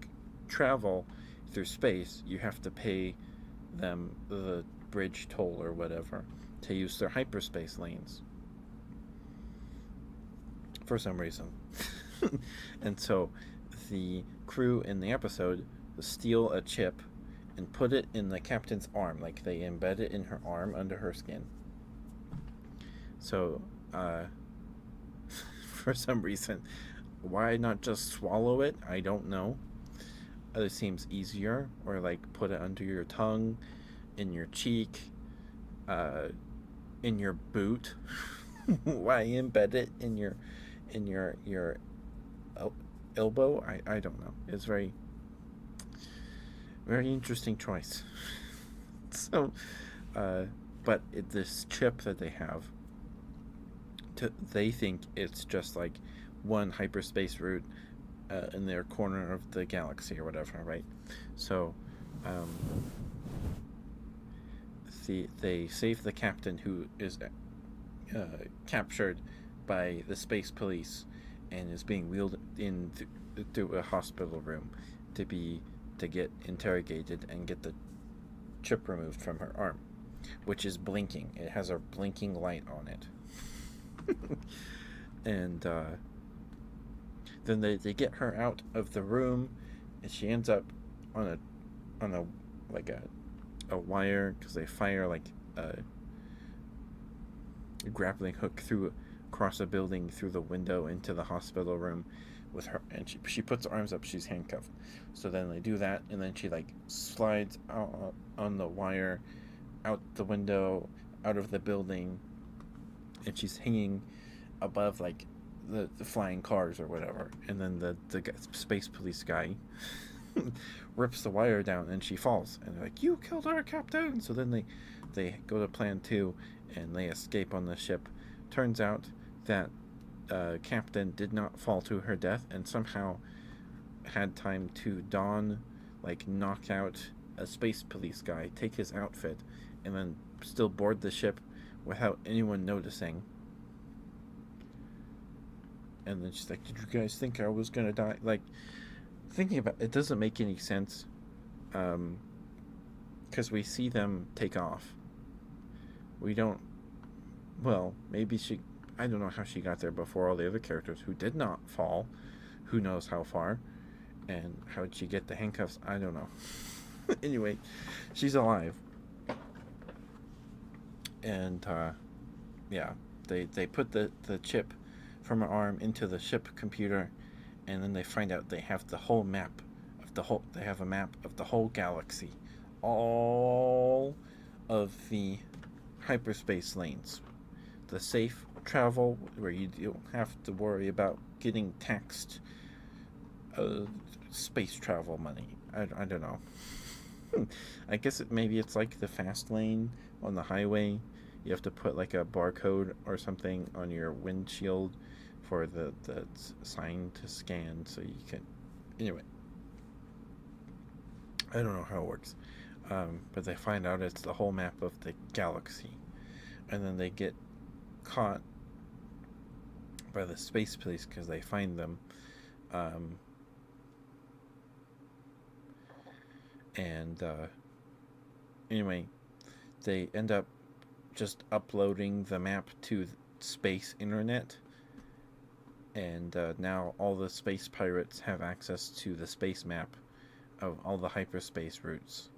travel through space, you have to pay them the bridge toll or whatever to use their hyperspace lanes for some reason. And so the crew in the episode steal a chip and put it in the captain's arm, like they embed it in her arm under her skin. So, for some reason, why not just swallow it? I don't know. It seems easier, or like put it under your tongue, in your cheek, in your boot. Why embed it in your elbow? I don't know. It's very interesting choice. So, but this chip that they have, they think it's just like one hyperspace route in their corner of the galaxy or whatever, right? So, um, they save the captain, who is captured by the space police and is being wheeled in through a hospital room to get interrogated and get the chip removed from her arm, which is blinking. It has a blinking light on it. And then they get her out of the room, and she ends up on a like a wire, because they fire like a grappling hook across a building through the window into the hospital room with her, and she puts her arms up. She's handcuffed. So then they do that, and then she like slides out on the wire, out the window, out of the building, and she's hanging above like the flying cars or whatever. And then the space police guy rips the wire down, and she falls, and they're like, "You killed our captain!" So then they go to plan 2, and they escape on the ship. Turns out that captain did not fall to her death, and somehow had time to knock out a space police guy, take his outfit, and then still board the ship without anyone noticing. And then she's like, "Did you guys think I was gonna die?" Like, thinking about it doesn't make any sense, because we see them take off. We don't. Well, maybe I don't know how she got there before all the other characters who did not fall. Who knows how far? And how did she get the handcuffs? I don't know. Anyway, she's alive. And, yeah, they put the chip from her arm into the ship computer, and then they find out they have the whole map they have a map of the whole galaxy. All of the hyperspace lanes. The safe travel, where you don't have to worry about getting taxed space travel money. I don't know. I guess maybe it's like the fast lane on the highway. You have to put like a barcode or something on your windshield for the sign to scan, so you can. Anyway, I don't know how it works, but they find out it's the whole map of the galaxy, and then they get caught by the space police because they find them. And anyway, they end up just uploading the map to space internet, and now all the space pirates have access to the space map of all the hyperspace routes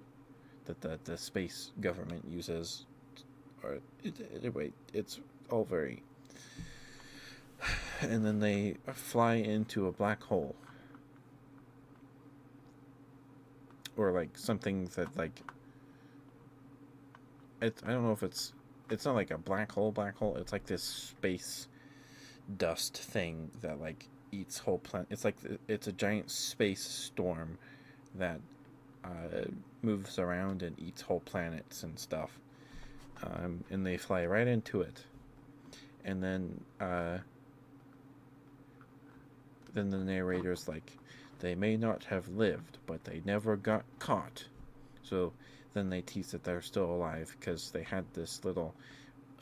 that the space government uses. Or anyway, it's all very. And then they fly into a black hole, or like something that like. I don't know if it's not like a black hole. It's like this space dust thing that like eats whole planet. It's like it's a giant space storm that moves around and eats whole planets and stuff. And they fly right into it, and then the narrator's like, they may not have lived, but they never got caught. So then they tease that they're still alive because they had this little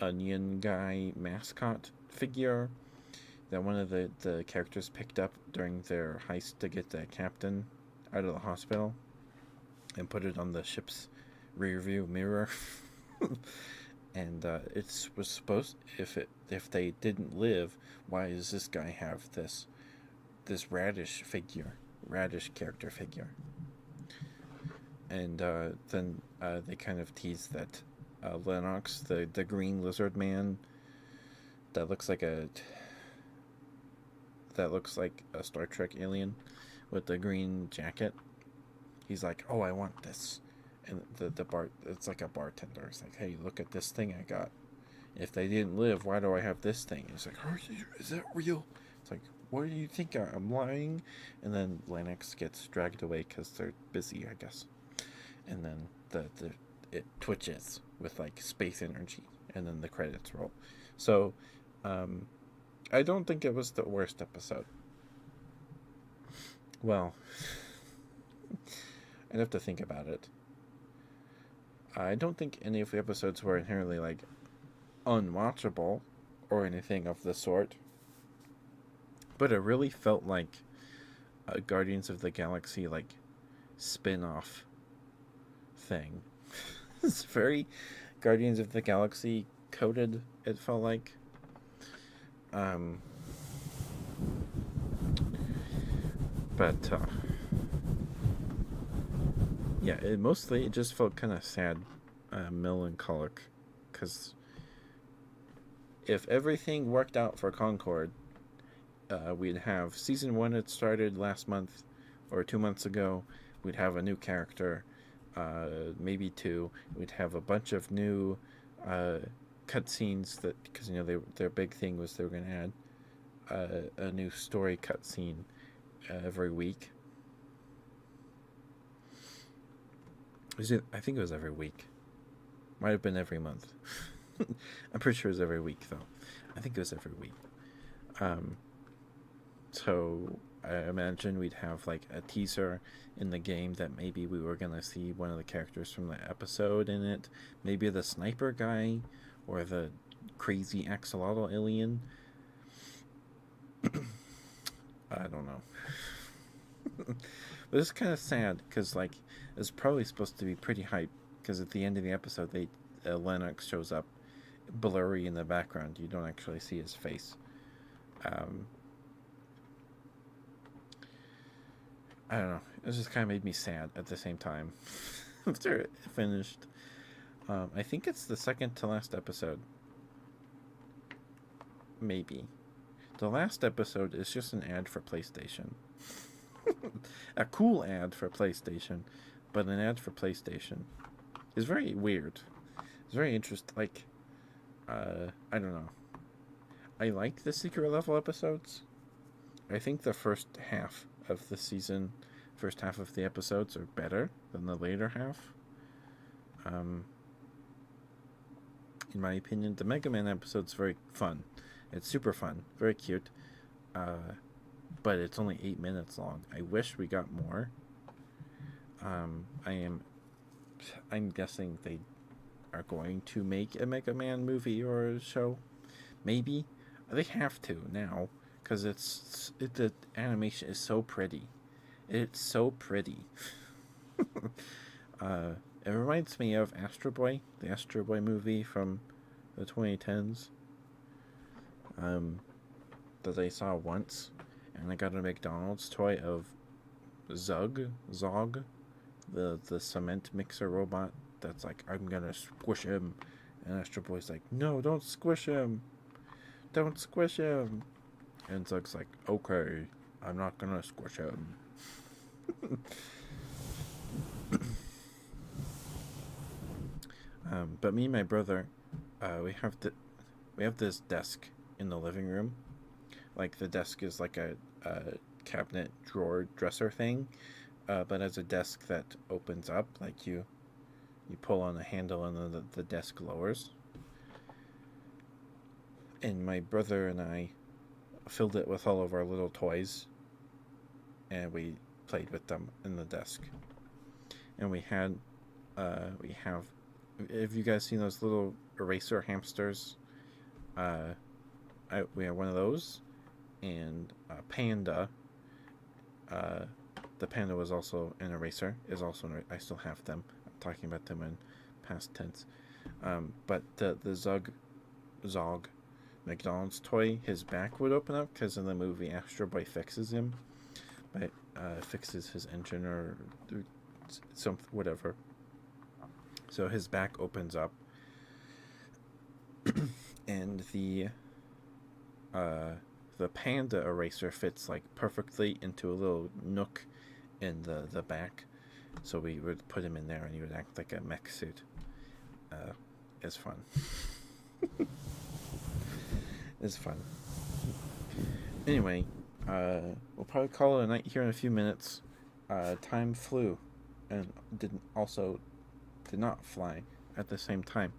onion guy mascot figure that one of the characters picked up during their heist to get the captain out of the hospital and put it on the ship's rear view mirror. And it was supposed, if they didn't live, why does this guy have this radish character figure? And then they kind of tease that Lennox, the green lizard man, that looks like a Star Trek alien with the green jacket. He's like, oh, I want this. And it's like a bartender. It's like, hey, look at this thing I got. If they didn't live, why do I have this thing? He's like, is that real? It's like, what do you think? I'm lying? And then Lennox gets dragged away because they're busy, I guess. And then it twitches with like space energy, and then the credits roll. So, I don't think it was the worst episode. Well, I'd have to think about it. I don't think any of the episodes were inherently like unwatchable or anything of the sort, but it really felt like a Guardians of the Galaxy like spin-off thing. It's very Guardians of the Galaxy coded, it felt like. But yeah, it just felt kind of sad, melancholic, because if everything worked out for Concord, we'd have season 1 had started last month or 2 months ago. We'd have a new character, maybe 2. We'd have a bunch of new cutscenes, that because their big thing was they were going to add a new story cutscene every week. I think it was every week. Might have been every month. I'm pretty sure it was every week, though. I think it was every week. So I imagine we'd have like a teaser in the game that maybe we were going to see one of the characters from the episode in it. Maybe the sniper guy or the crazy axolotl alien. I don't know. But it's kind of sad because like it's probably supposed to be pretty hype, because at the end of the episode Lennox shows up blurry in the background. You don't actually see his face. I don't know. It just kind of made me sad at the same time. After it finished, I think it's the second to last episode. Maybe. The last episode is just an ad for PlayStation. A cool ad for PlayStation, but an ad for PlayStation is very weird. It's very interesting. Like, I don't know. I like the secret level episodes. I think the first half of the season, first half of the episodes are better than the later half. In my opinion, the Mega Man episode's very fun. It's super fun, very cute. But it's only 8 minutes long. I wish we got more. I'm guessing they are going to make a Mega Man movie or a show. Maybe. They have to now, because the animation is so pretty. It's so pretty. It reminds me of Astro Boy, the Astro Boy movie from the 2010s. That I saw once, and I got a McDonald's toy of Zog, the cement mixer robot that's like, I'm gonna squish him, and Astro Boy's like, no, don't squish him, don't squish him, and Zug's like, okay, I'm not gonna squish him. But me and my brother, we have this desk in the living room. Like the desk is like a cabinet drawer dresser thing, but as a desk that opens up, like you pull on the handle and then the desk lowers. And my brother and I filled it with all of our little toys, and we played with them in the desk. And we have. Have you guys seen those little eraser hamsters? We have one of those, and Panda. Uh, the Panda was also an eraser. Is also I still have them. I'm talking about them in past tense. But the Zog McDonald's toy, his back would open up because in the movie Astro Boy fixes him, but fixes his engine or some whatever. So his back opens up, and the Panda eraser fits like perfectly into a little nook in the back. So we would put him in there, and he would act like a mech suit. It's fun. It's fun. Anyway, we'll probably call it a night here in a few minutes. Time flew, and did not fly at the same time.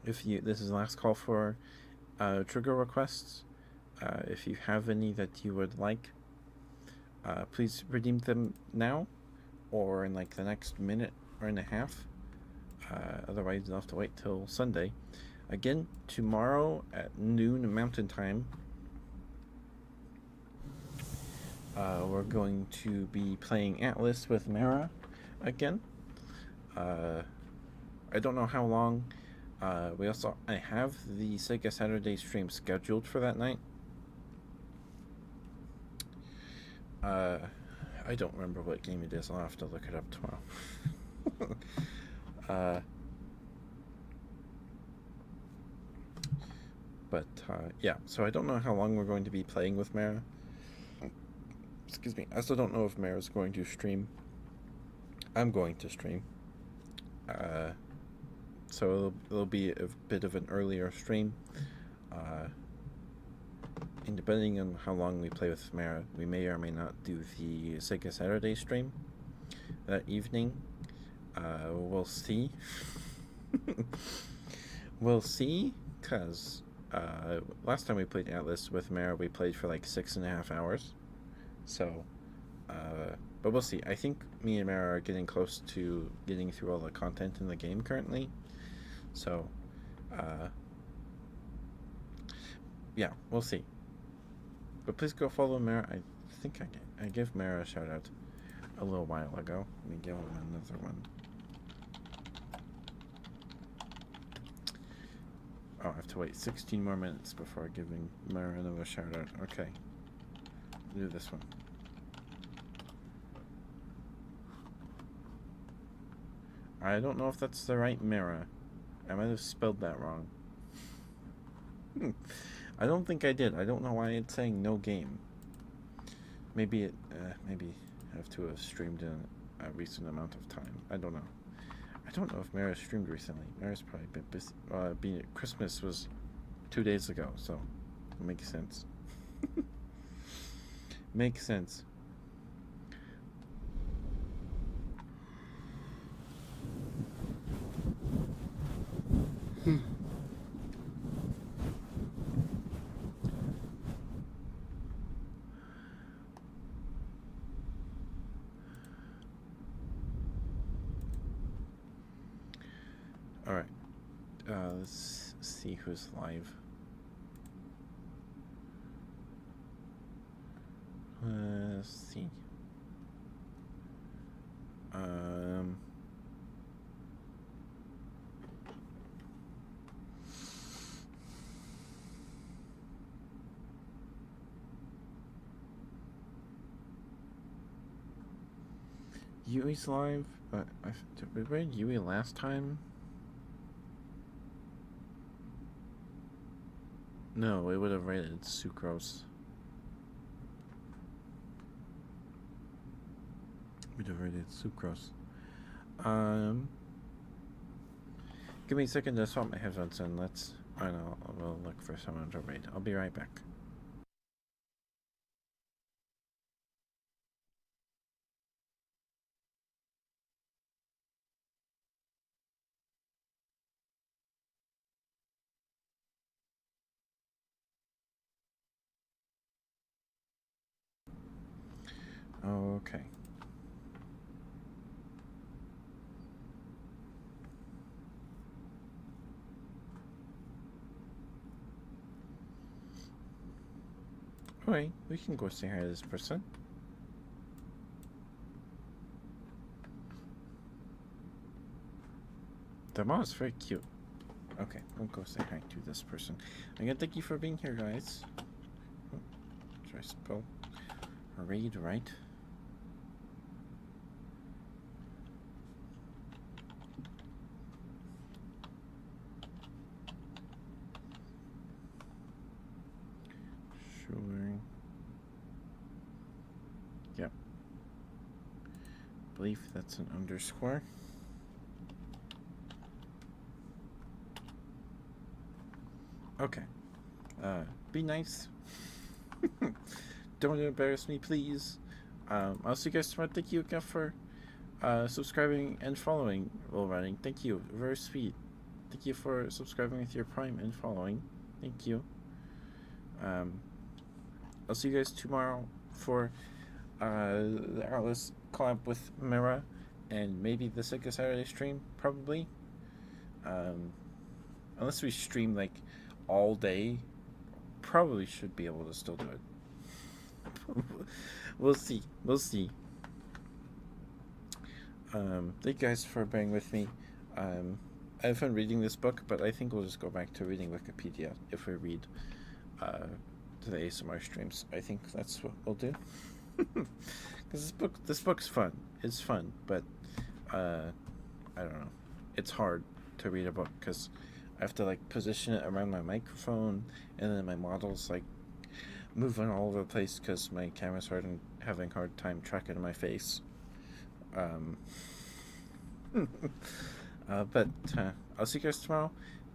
This is the last call for trigger requests. If you have any that you would like, please redeem them now, or in like the next minute or and a half. Otherwise, you'll have to wait till Sunday. Again, tomorrow at noon Mountain Time, we're going to be playing Atlas with Mara again. I don't know how long. I have the Sega Saturday stream scheduled for that night. I don't remember what game it is. I'll have to look it up tomorrow. But yeah, so I don't know how long we're going to be playing with Mara. Excuse me. I still don't know if Mara's going to stream. I'm going to stream. So it'll be a bit of an earlier stream. And depending on how long we play with Mara, we may or may not do the Sega Saturday stream that evening. We'll see. We'll see, because last time we played Atlas with Mara, we played for like 6.5 hours. So, but we'll see. I think me and Mara are getting close to getting through all the content in the game currently. So, yeah, we'll see. But please go follow Mara. I think I gave Mara a shout out a little while ago. Let me give him another one. Oh, I have to wait 16 more minutes before giving Mara another shout out. Okay. Do this one. I don't know if that's the right Mara. I might have spelled that wrong. I don't think I did. I don't know why it's saying no game. Maybe I have to have streamed in a recent amount of time. I don't know. I don't know if Mara streamed recently. Mara's probably been busy. Christmas was 2 days ago, so it makes sense. Makes sense. All right. Let's see who's live. Let's see. Yui's live, but did we raid Yui last time? No, we would have raided Sucrose. We'd have raided Sucrose. Give me a second to swap my headphones and we'll look for someone to raid. I'll be right back. Okay. Alright, we can go say hi to this person. The mom is very cute. Okay, we'll go say hi to this person. Again, thank you for being here, guys. Oh, should I spell raid right? Sure. Yep. I believe that's an underscore. Okay. Be nice. Don't embarrass me, please. I'll see you guys tomorrow. Thank you again for subscribing and following Roll Running. Thank you. Very sweet. Thank you for subscribing with your Prime and following. Thank you. I'll see you guys tomorrow for the Atlas collab with Mira and maybe the Sega Saturday stream, probably. Unless we stream like all day, probably should be able to still do it. We'll see. Thank you guys for bearing with me. I have fun reading this book, but I think we'll just go back to reading Wikipedia if we read to the ASMR streams. I think that's what we'll do. Because this book's fun. It's fun, but I don't know. It's hard to read a book because I have to like position it around my microphone, and then my model's like moving all over the place because my camera's having a hard time tracking my face. But I'll see you guys tomorrow.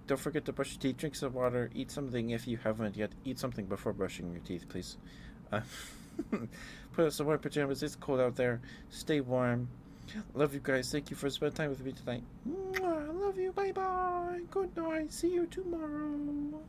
Don't forget to brush your teeth, drink some water, eat something if you haven't yet. Eat something before brushing your teeth, please. Put on some warm pajamas. It's cold out there. Stay warm. Love you guys. Thank you for spending time with me tonight. Mwah, love you. Bye bye. Good night. See you tomorrow.